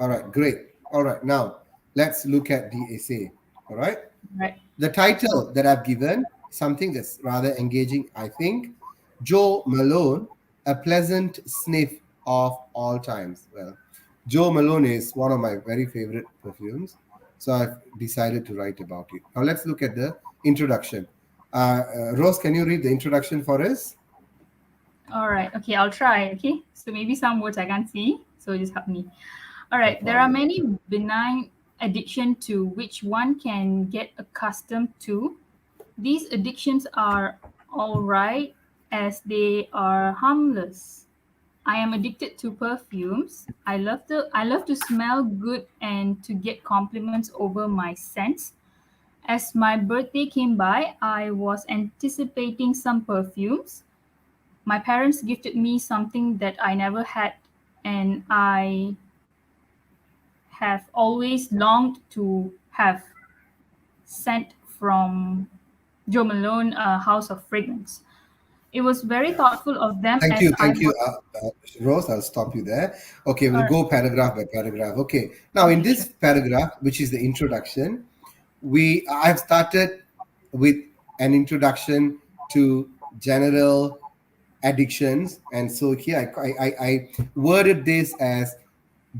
All right, great. All right, now, let's look at the essay. All right. Right. The title that I've given, something that's rather engaging, I think. Joe Malone, a pleasant sniff of all times. Well, Joe Malone is one of my very favorite perfumes, so I've decided to write about it. Now let's look at the introduction. Rose, can you read the introduction for us? All right. Okay, I'll try. Okay. So maybe some words I can't see. So just help me. All No right. There are problem. many benign addiction to which one can get accustomed to. These addictions are all right as they are harmless. I am addicted to perfumes. I love to smell good and to get compliments over my scents. As my birthday came by, I was anticipating some perfumes. My parents gifted me something that I never had, and I have always longed to have scent from Joe Malone, House of Fragrance. It was very thoughtful of them Thank as you, I thank you, was. Rose. I'll stop you there. Okay, All we'll right. go paragraph by paragraph. Okay, now in Okay, this sure. paragraph, which is the introduction, I've started with an introduction to general addictions, and so here I worded this as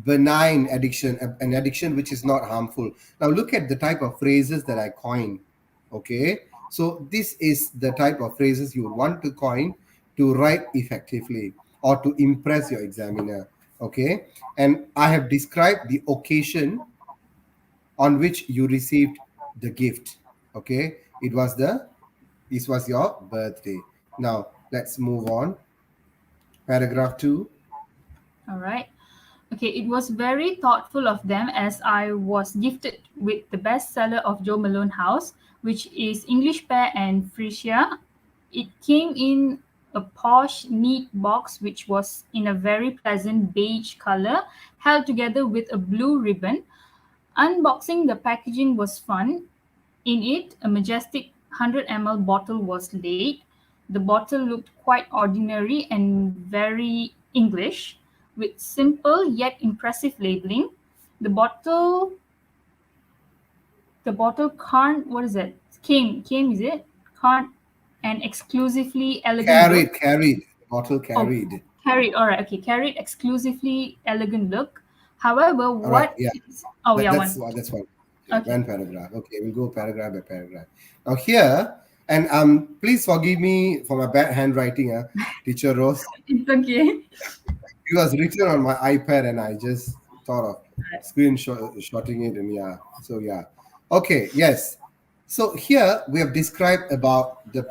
benign addiction, an addiction which is not harmful. Now look at the type of phrases that I coined. Okay, so this is the type of phrases you would want to coin to write effectively or to impress your examiner. Okay, and I have described the occasion on which you received the gift. Okay, this was your birthday. Now let's move on. Paragraph 2. All right. Okay, it was very thoughtful of them as I was gifted with the bestseller of Joe Malone House, which is English pear and freesia. It came in a posh, neat box which was in a very pleasant beige color, held together with a blue ribbon. Unboxing the packaging was fun. In it, a majestic 100 ml bottle was laid. The bottle looked quite ordinary and very English, with simple yet impressive labeling. The bottle, the bottle can't. What is it? Came is it? Can't an exclusively elegant look. Carried. Bottle Oh, carried. carried. All right. Okay, carried exclusively elegant look. However, All right. what Yeah. is? Oh yeah, That's one. what. That's one. Okay, Okay. one paragraph. Okay, we'll go paragraph by paragraph. Now here, and please forgive me for my bad handwriting, Teacher Rose. It's okay. It was written on my iPad, and I just thought of screenshotting it, and yeah. So yeah. Okay. Yes. So here we have described about the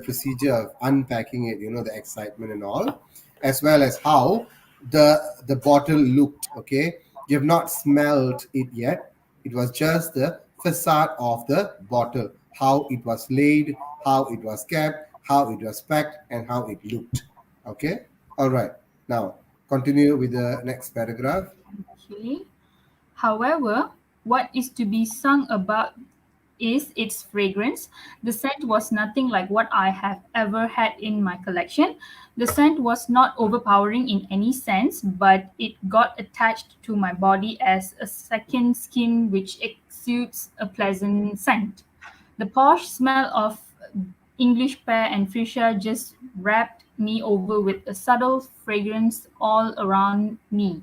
procedure of unpacking it. You know, the excitement and all, as well as how the bottle looked. Okay, you have not smelled it yet. It was just the facade of the bottle, how it was laid, how it was kept, how it was packed, and how it looked. Okay. All right. Now continue with the next paragraph. Okay. However, what is to be sung about is its fragrance. The scent was nothing like what I have ever had in my collection. The scent was not overpowering in any sense, but it got attached to my body as a second skin which exudes a pleasant scent. The posh smell of English pear and freesia just wrapped me over with a subtle fragrance all around me.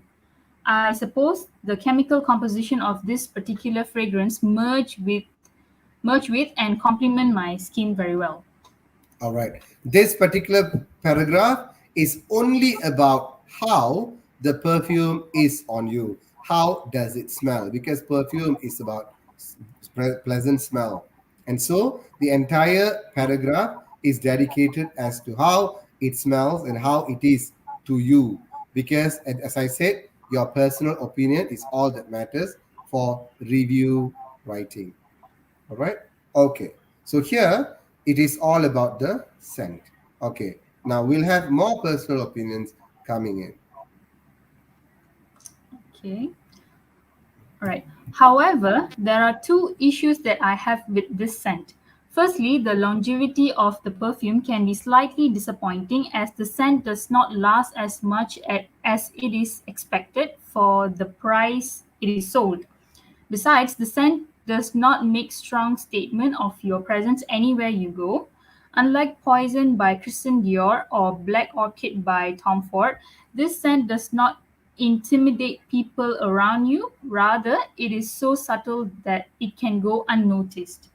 I suppose the chemical composition of this particular fragrance merge with and complement my skin very well. All right. This particular paragraph is only about how the perfume is on you. How does it smell? Because perfume is about pleasant smell. And so the entire paragraph is dedicated as to how it smells and how it is to you. Because, as I said, your personal opinion is all that matters for review writing. All right. Okay. So here it is all about the scent. Okay. Now we'll have more personal opinions coming in. Okay. All right. However, there are two issues that I have with this scent. Firstly, the longevity of the perfume can be slightly disappointing as the scent does not last as much as it is expected for the price it is sold. Besides, the scent does not make strong statement of your presence anywhere you go. Unlike Poison by Christian Dior or Black Orchid by Tom Ford, this scent does not intimidate people around you. Rather, it is so subtle that it can go unnoticed.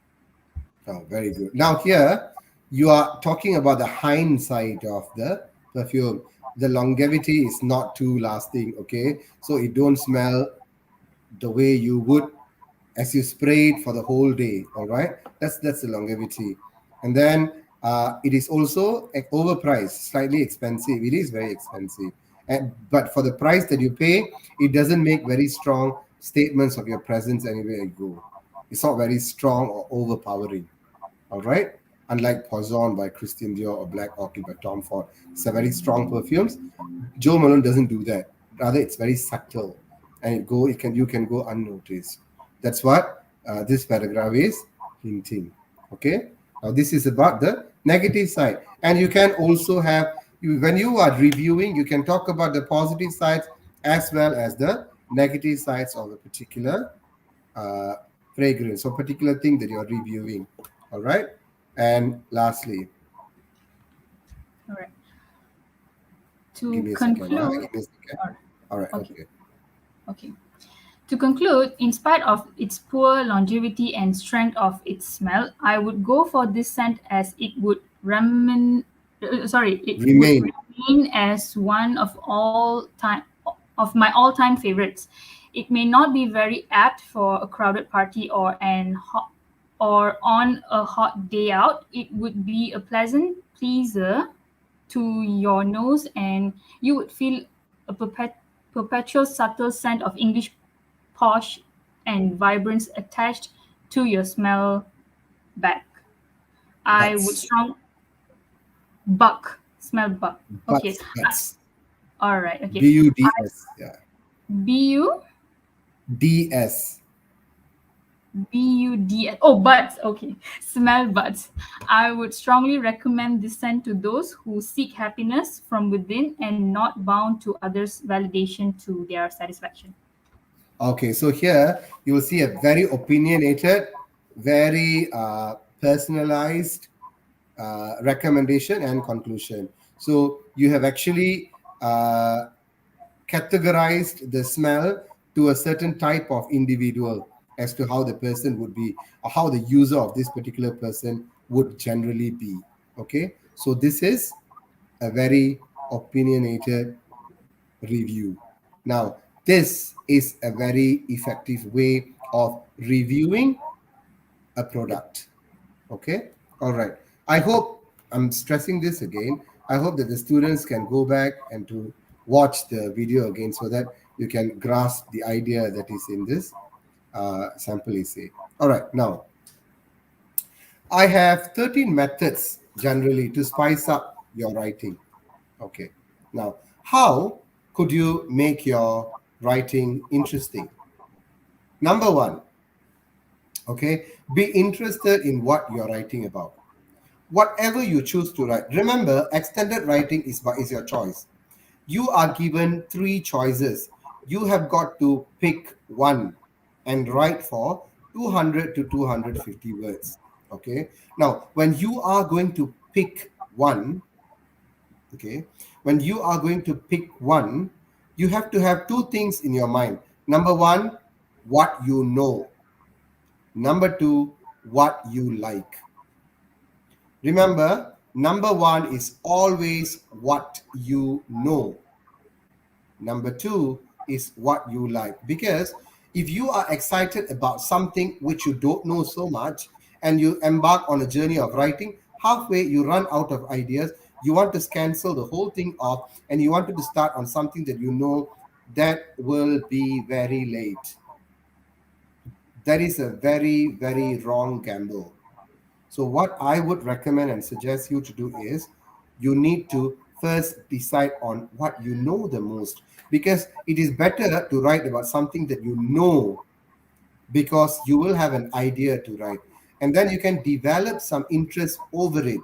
Oh, very good. Now here you are talking about the hindsight of the perfume. The longevity is not too lasting. Okay. So it don't smell the way you would as you spray it for the whole day. All right, that's the longevity. And then it is also overpriced, slightly expensive. It is very expensive, but for the price that you pay, it doesn't make very strong statements of your presence anywhere you go. It's not very strong or overpowering. All right, unlike Poison by Christian Dior or Black Orchid by Tom Ford, it's a very strong perfumes. Joe Malone doesn't do that. Rather, it's very subtle, and you can go unnoticed. That's what this paragraph is hinting. Okay. Now this is about the negative side, and you can also have when you are reviewing, you can talk about the positive sides as well as the negative sides of a particular uh, fragrance or particular thing that you are reviewing. All right. And lastly, All right. give To me a second. conclude, Give me a second. all right. All right. Okay. Okay. Okay. To conclude, in spite of its poor longevity and strength of its smell, I would go for this scent as it would it would Remain. remain as one of my all-time favorites. It may not be very apt for a crowded party or on a hot day out. It would be a pleasant pleaser to your nose, and you would feel a perpetual subtle scent of English posh and vibrance attached to your smell back. I would Butts. strong buck, smell buck. Okay. Butts. Butts. All right. Okay. I Buds. Yeah. B-U DS. B-U-D-S. Oh, buds. Okay. Smell buds. I would strongly recommend this scent to those who seek happiness from within and not bound to others' validation to their satisfaction. Okay, so here you will see a very opinionated, very personalized recommendation and conclusion. So you have actually categorized the smell to a certain type of individual as to how the person would be, or how the user of this particular person would generally be. Okay, so this is a very opinionated review. Now, this is a very effective way of reviewing a product. Okay, all right. I hope, I'm stressing this again, I hope that the students can go back and to watch the video again so that you can grasp the idea that is in this sample essay. All right, now I have 13 methods generally to spice up your writing. Okay, now how could you make your writing interesting? Number one, okay, be interested in what you're writing about. Whatever you choose to write, remember, extended writing is your choice. You are given three choices. You have got to pick one and write for 200 to 250 words. Okay, now when you are going to pick one, okay, when you are going to pick one, you have to have two things in your mind. Number one, what you know. Number two, what you like. Remember, number one is always what you know. Number two is what you like. Because if you are excited about something which you don't know so much and you embark on a journey of writing, halfway you run out of ideas. You want to cancel the whole thing off and you wanted to start on something that you know, that will be very late. That is a very, very wrong gamble. So, what I would recommend and suggest you to do is you need to first decide on what you know the most, because it is better to write about something that you know, because you will have an idea to write, and then you can develop some interest over it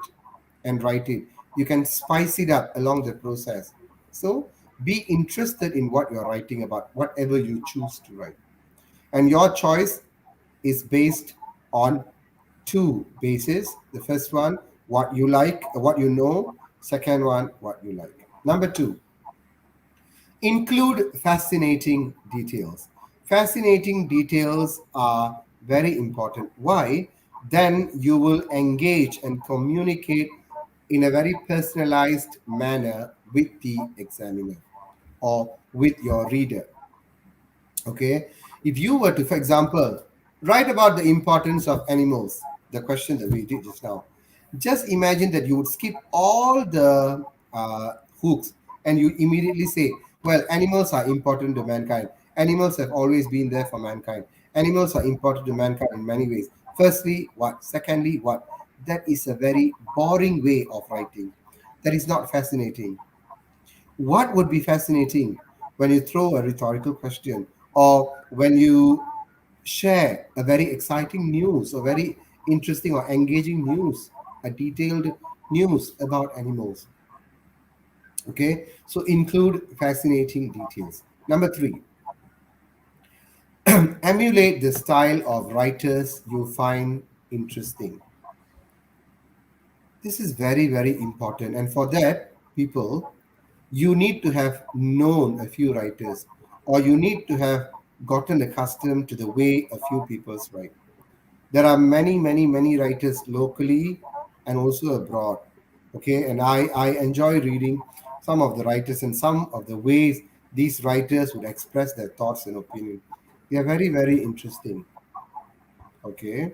and write it. You can spice it up along the process. So, be interested in what you're writing about, whatever you choose to write. And your choice is based on two bases. The first one, what you like, what you know. Second one, what you like. Number two, include fascinating details. Fascinating details are very important. Why? Then you will engage and communicate in a very personalized manner with the examiner or with your reader. Okay, if you were to, for example, write about the importance of animals, the question that we did just now, just imagine that you would skip all the hooks and you immediately say, well, animals are important to mankind. Animals have always been there for mankind. Animals are important to mankind in many ways. Firstly, what? Secondly, what? That is a very boring way of writing. That is not fascinating. What would be fascinating when you throw a rhetorical question, or when you share a very exciting news, or very interesting or engaging news, a detailed news about animals? Okay, so include fascinating details. Number three, emulate the style of writers you find interesting. This is very, very important. And for that, people, you need to have known a few writers, or you need to have gotten accustomed to the way a few people write. There are many, many, many writers locally and also abroad. Okay, and I enjoy reading some of the writers and some of the ways these writers would express their thoughts and opinion. They are very, very interesting. Okay.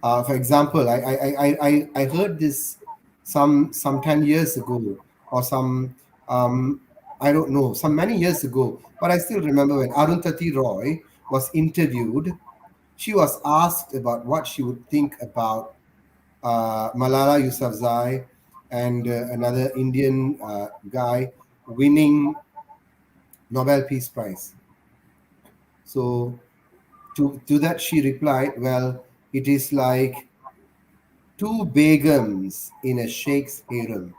For example, I heard this some 10 years ago, or some I don't know, some many years ago, but I still remember when Arundhati Roy was interviewed She was asked about what she would think about Malala Yousafzai and another Indian guy winning Nobel Peace Prize. So to that she replied, "Well, it is like two begums in a sheikh's harem."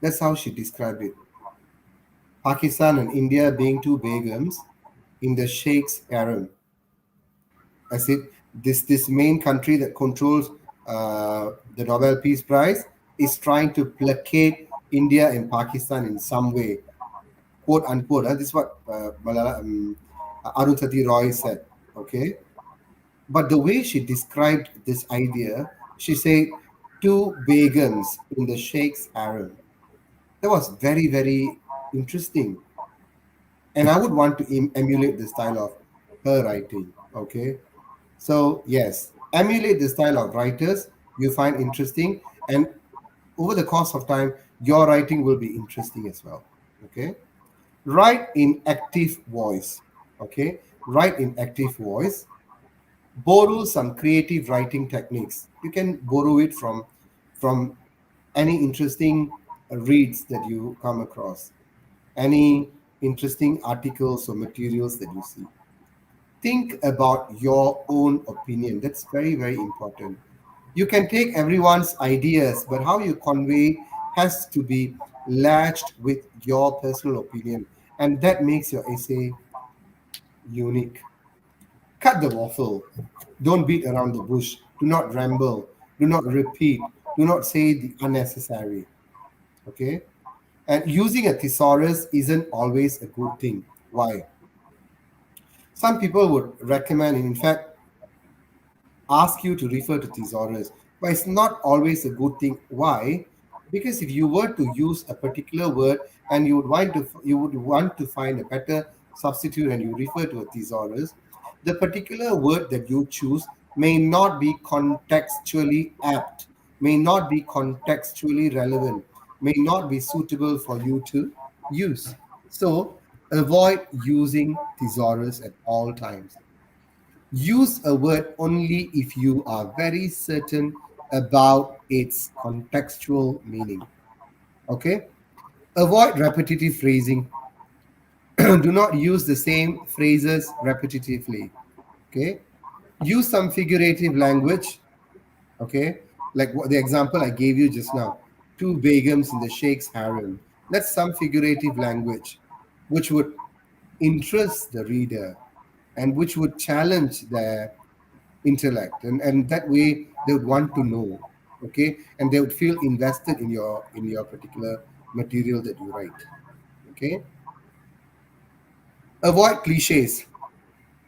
That's how she described it. Pakistan and India being two begums in the sheikh's harem. As if this main country that controls the Nobel Peace Prize is trying to placate India and Pakistan in some way, quote unquote. This is what Arundhati Roy said. Okay, but the way she described this idea, she said two begums in the sheikh's harem. That was very very interesting, and I would want to emulate the style of her writing. Okay, so yes, emulate the style of writers you find interesting, and over the course of time, your writing will be interesting as well. Okay, write in active voice. Okay, write in active voice. Borrow some creative writing techniques. You can borrow it from any interesting reads that you come across, any interesting articles or materials that you see. Think about your own opinion. That's very, very important. You can take everyone's ideas, but how you convey has to be latched with your personal opinion. And that makes your essay unique. Cut the waffle. Don't beat around the bush. Do not ramble. Do not repeat. Do not say the unnecessary. Okay? And using a thesaurus isn't always a good thing. Why? Some people would recommend, and in fact, ask you to refer to thesaurus, but it's not always a good thing. Why? Because if you were to use a particular word and you would want to find a better substitute and you refer to a thesaurus, the particular word that you choose may not be contextually apt, may not be contextually relevant, may not be suitable for you to use. So avoid using thesaurus at all times. Use a word only if you are very certain about its contextual meaning. Okay? Avoid repetitive phrasing. Do not use the same phrases repetitively. Okay? Use some figurative language. Okay? Like the example I gave you just now, two begums in the sheikh's harem. That's some figurative language which would interest the reader and which would challenge their intellect, and that way they would want to know. Okay, and they would feel invested in your particular material that you write. Okay, avoid cliches.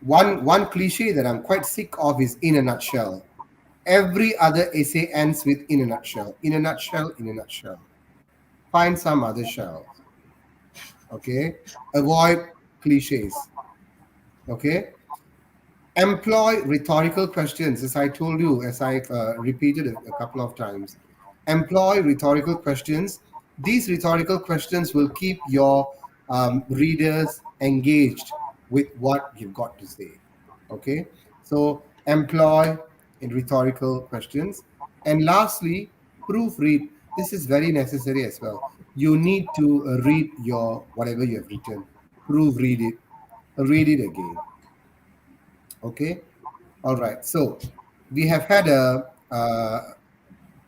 One cliche that I'm quite sick of is "in a nutshell." Every other essay ends with "in a nutshell," "in a nutshell," "in a nutshell." Find some other shells. Okay, avoid cliches. Okay, employ rhetorical questions, as I told you, as I repeated a couple of times. Employ rhetorical questions. These rhetorical questions will keep your readers engaged with what you've got to say. Okay, so employ in rhetorical questions. And lastly, proofread. This is very necessary as well. You need to read your whatever you have written, proofread it, read it again. Okay, all right. So we have had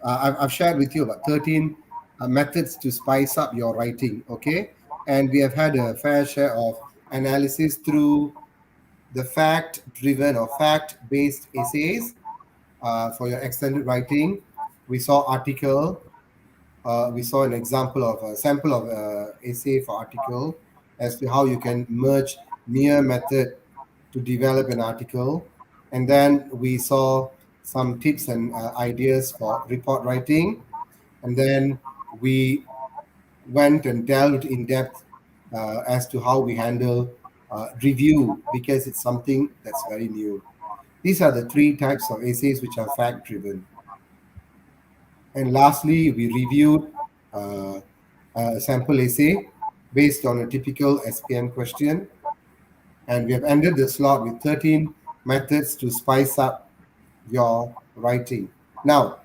I've shared with you about 13 methods to spice up your writing. Okay, and we have had a fair share of analysis through the fact-driven or fact-based essays for your extended writing. We saw article. We saw an example of a sample of essay for article as to how you can merge mere method to develop an article. And then we saw some tips and ideas for report writing. And then we went and delved in depth as to how we handle review because it's something that's very new. These are the three types of essays which are fact driven. And lastly, we reviewed uh, a sample essay based on a typical SPM question. And we have ended the slot with 13 methods to spice up your writing. Now,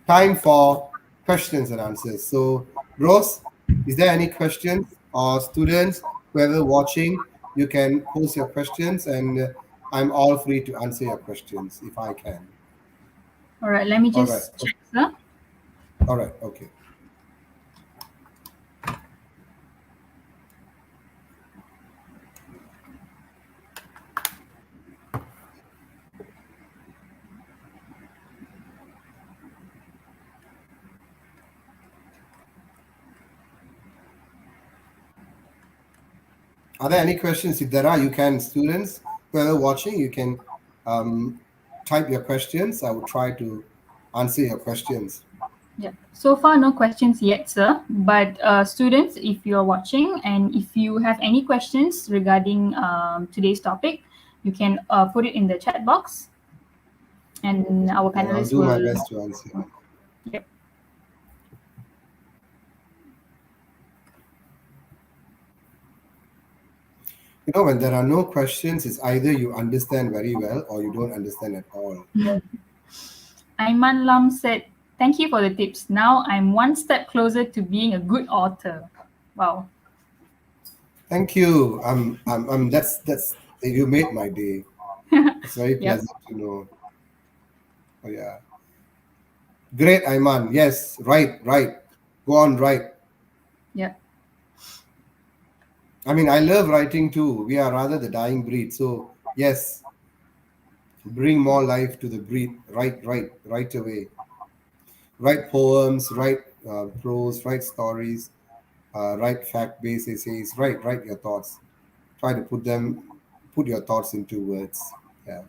time for questions and answers. So, Rose, is there any questions or students, whoever watching, you can post your questions and I'm all free to answer your questions if I can. All right, let me All right. just check, sir. All right. Okay. Are there any questions? If there are, you can, students, whoever watching, you can um, type your questions. I will try to answer your questions. Yeah. So far, no questions yet, sir. But students, if you're watching and if you have any questions regarding today's topic, you can put it in the chat box, and our Yeah, I'll panelists do my will. best to answer. Yep. When there are no questions, it's either you understand very well or you don't understand at all. Aiman Lam said, "Thank you for the tips. Now I'm one step closer to being a good author." Wow. Thank you. That's you made my day. It's very Yep. pleasant to know. Oh yeah, great, Ayman. Yes, right, right. Go on, right. Yep. I mean, I love writing too. We are rather the dying breed. So yes, bring more life to the breed. Right, right, right away. Write poems, write prose, write stories, write fact-based essays. Write your thoughts. Try to put your thoughts into words. Yeah.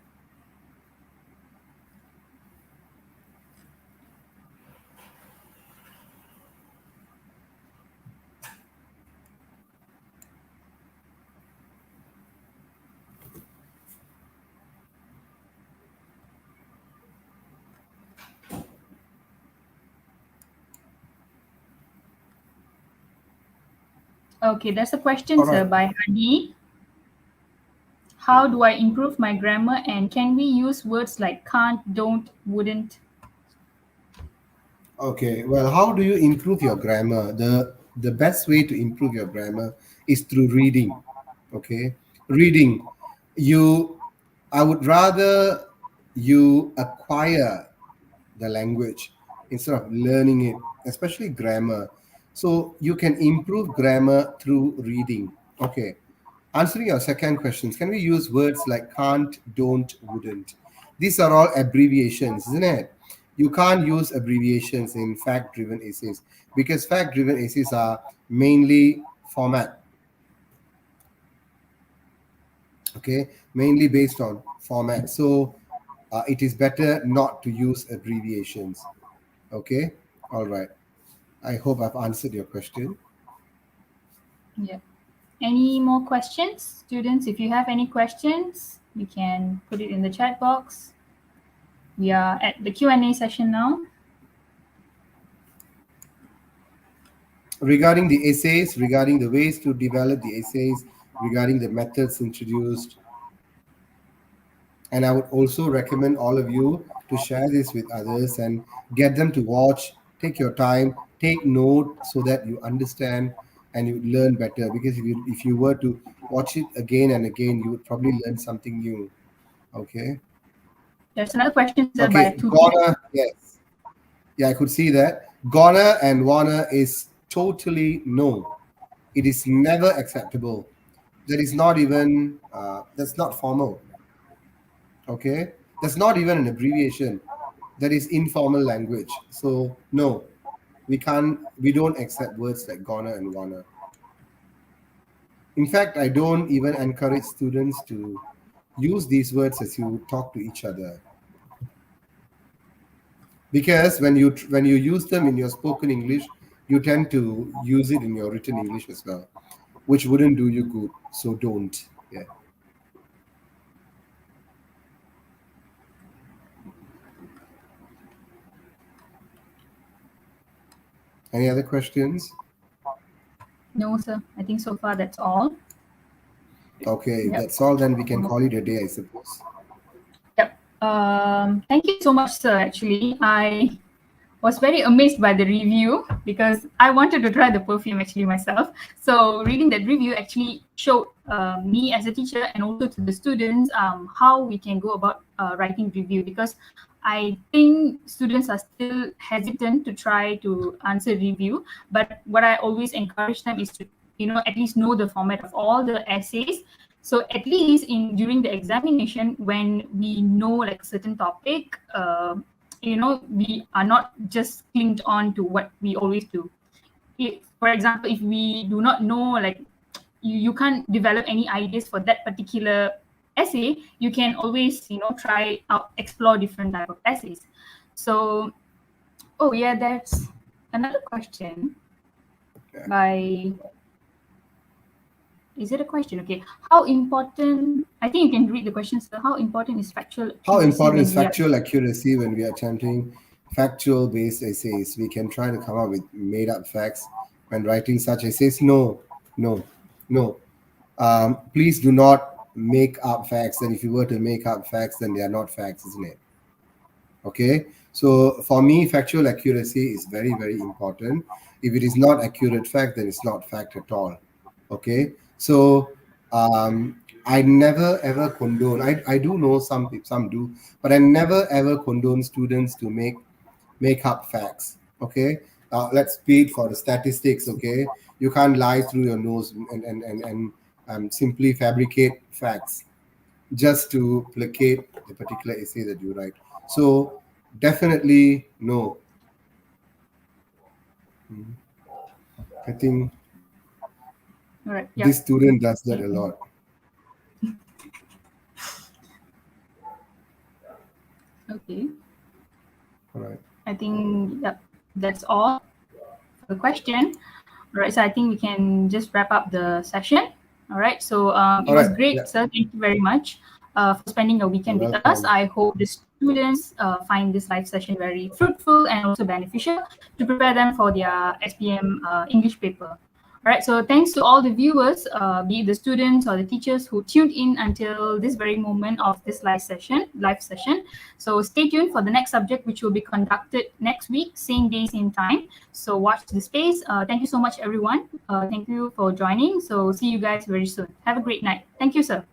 Okay, there's a question, All sir, right. by Hadi. How do I improve my grammar, and can we use words like can't, don't, wouldn't? Okay. Well, how do you improve your grammar? The best way to improve your grammar is through reading. Okay. Reading. You I would rather you acquire the language instead of learning it, especially grammar. So you can improve grammar through reading. Okay. Answering your second questions, can we use words like can't, don't, wouldn't? These are all abbreviations, isn't it? You can't use abbreviations in fact driven essays because fact driven essays are mainly format, okay? Mainly based on format. So it is better not to use abbreviations, okay? All right. I hope I've answered your question. Yeah. Any more questions, students? If you have any questions, you can put it in the chat box. We are at the Q&A session now. Regarding the essays, regarding the ways to develop the essays, regarding the methods introduced, and I would also recommend all of you to share this with others and get them to watch. Take your time, take note so that you understand and you learn better. Because if you were to watch it again and again, you would probably learn something new. Okay. There's another question, sir, by Okay. Tuti. Gonna, yes. Yeah, I could see that. Gonna and wanna is totally no. It is never acceptable. That is not even that's not formal. Okay. That's not even an abbreviation. That is informal language. So no, we don't accept words like gonna and wanna. In fact, I don't even encourage students to use these words as you talk to each other because when you use them in your spoken English, you tend to use it in your written English as well, which wouldn't do you good. So don't. Yeah. Any other questions? No, sir. I think so far that's all. Okay, if Yep. that's all, then we can call it a day, I suppose. Thank you so much, sir. Actually, I was very amazed by the review because I wanted to try the perfume actually myself. So reading that review actually showed me as a teacher and also to the students how we can go about writing review, because I think students are still hesitant to try to answer review. But what I always encourage them is to at least know the format of all the essays. So at least in during the examination, when we know like certain topic, we are not just clinged on to what we always do. For example, if we do not know, like you can't develop any ideas for that particular essay, you can always try out, explore different type of essays. So oh yeah, that's another question Yeah. by, is it a question? Okay. How important, I think you can read the question, so how important is factual How accuracy important is when we are, factual accuracy when we are attempting factual based essays? We can try to come up with made up facts when writing such essays. No, no, no. Please do not make up facts. And if you were to make up facts, then they are not facts, isn't it? Okay. So for me, factual accuracy is very, very important. If it is not accurate fact, then it's not fact at all. Okay. So I never ever condone. I do know some do, but I never ever condone students to make up facts. Okay. Let's speak for the statistics. Okay. You can't lie through your nose and simply fabricate facts just to placate the particular essay that you write. So definitely no. I think all right, yeah. this student does that a lot. Okay. All right. I think yep, that's all for the question. All right, so I think we can just wrap up the session. All right, so it All was right. great, Yeah. sir. Thank you very much for spending your You're weekend with us. welcome. I hope the students find this live session very fruitful and also beneficial to prepare them for their SPM English paper. All right, so thanks to all the viewers, be it the students or the teachers who tuned in until this very moment of this live session. So stay tuned for the next subject, which will be conducted next week, same day, same time. So watch the space. Thank you so much, everyone. Thank you for joining. So see you guys very soon. Have a great night. Thank you, sir.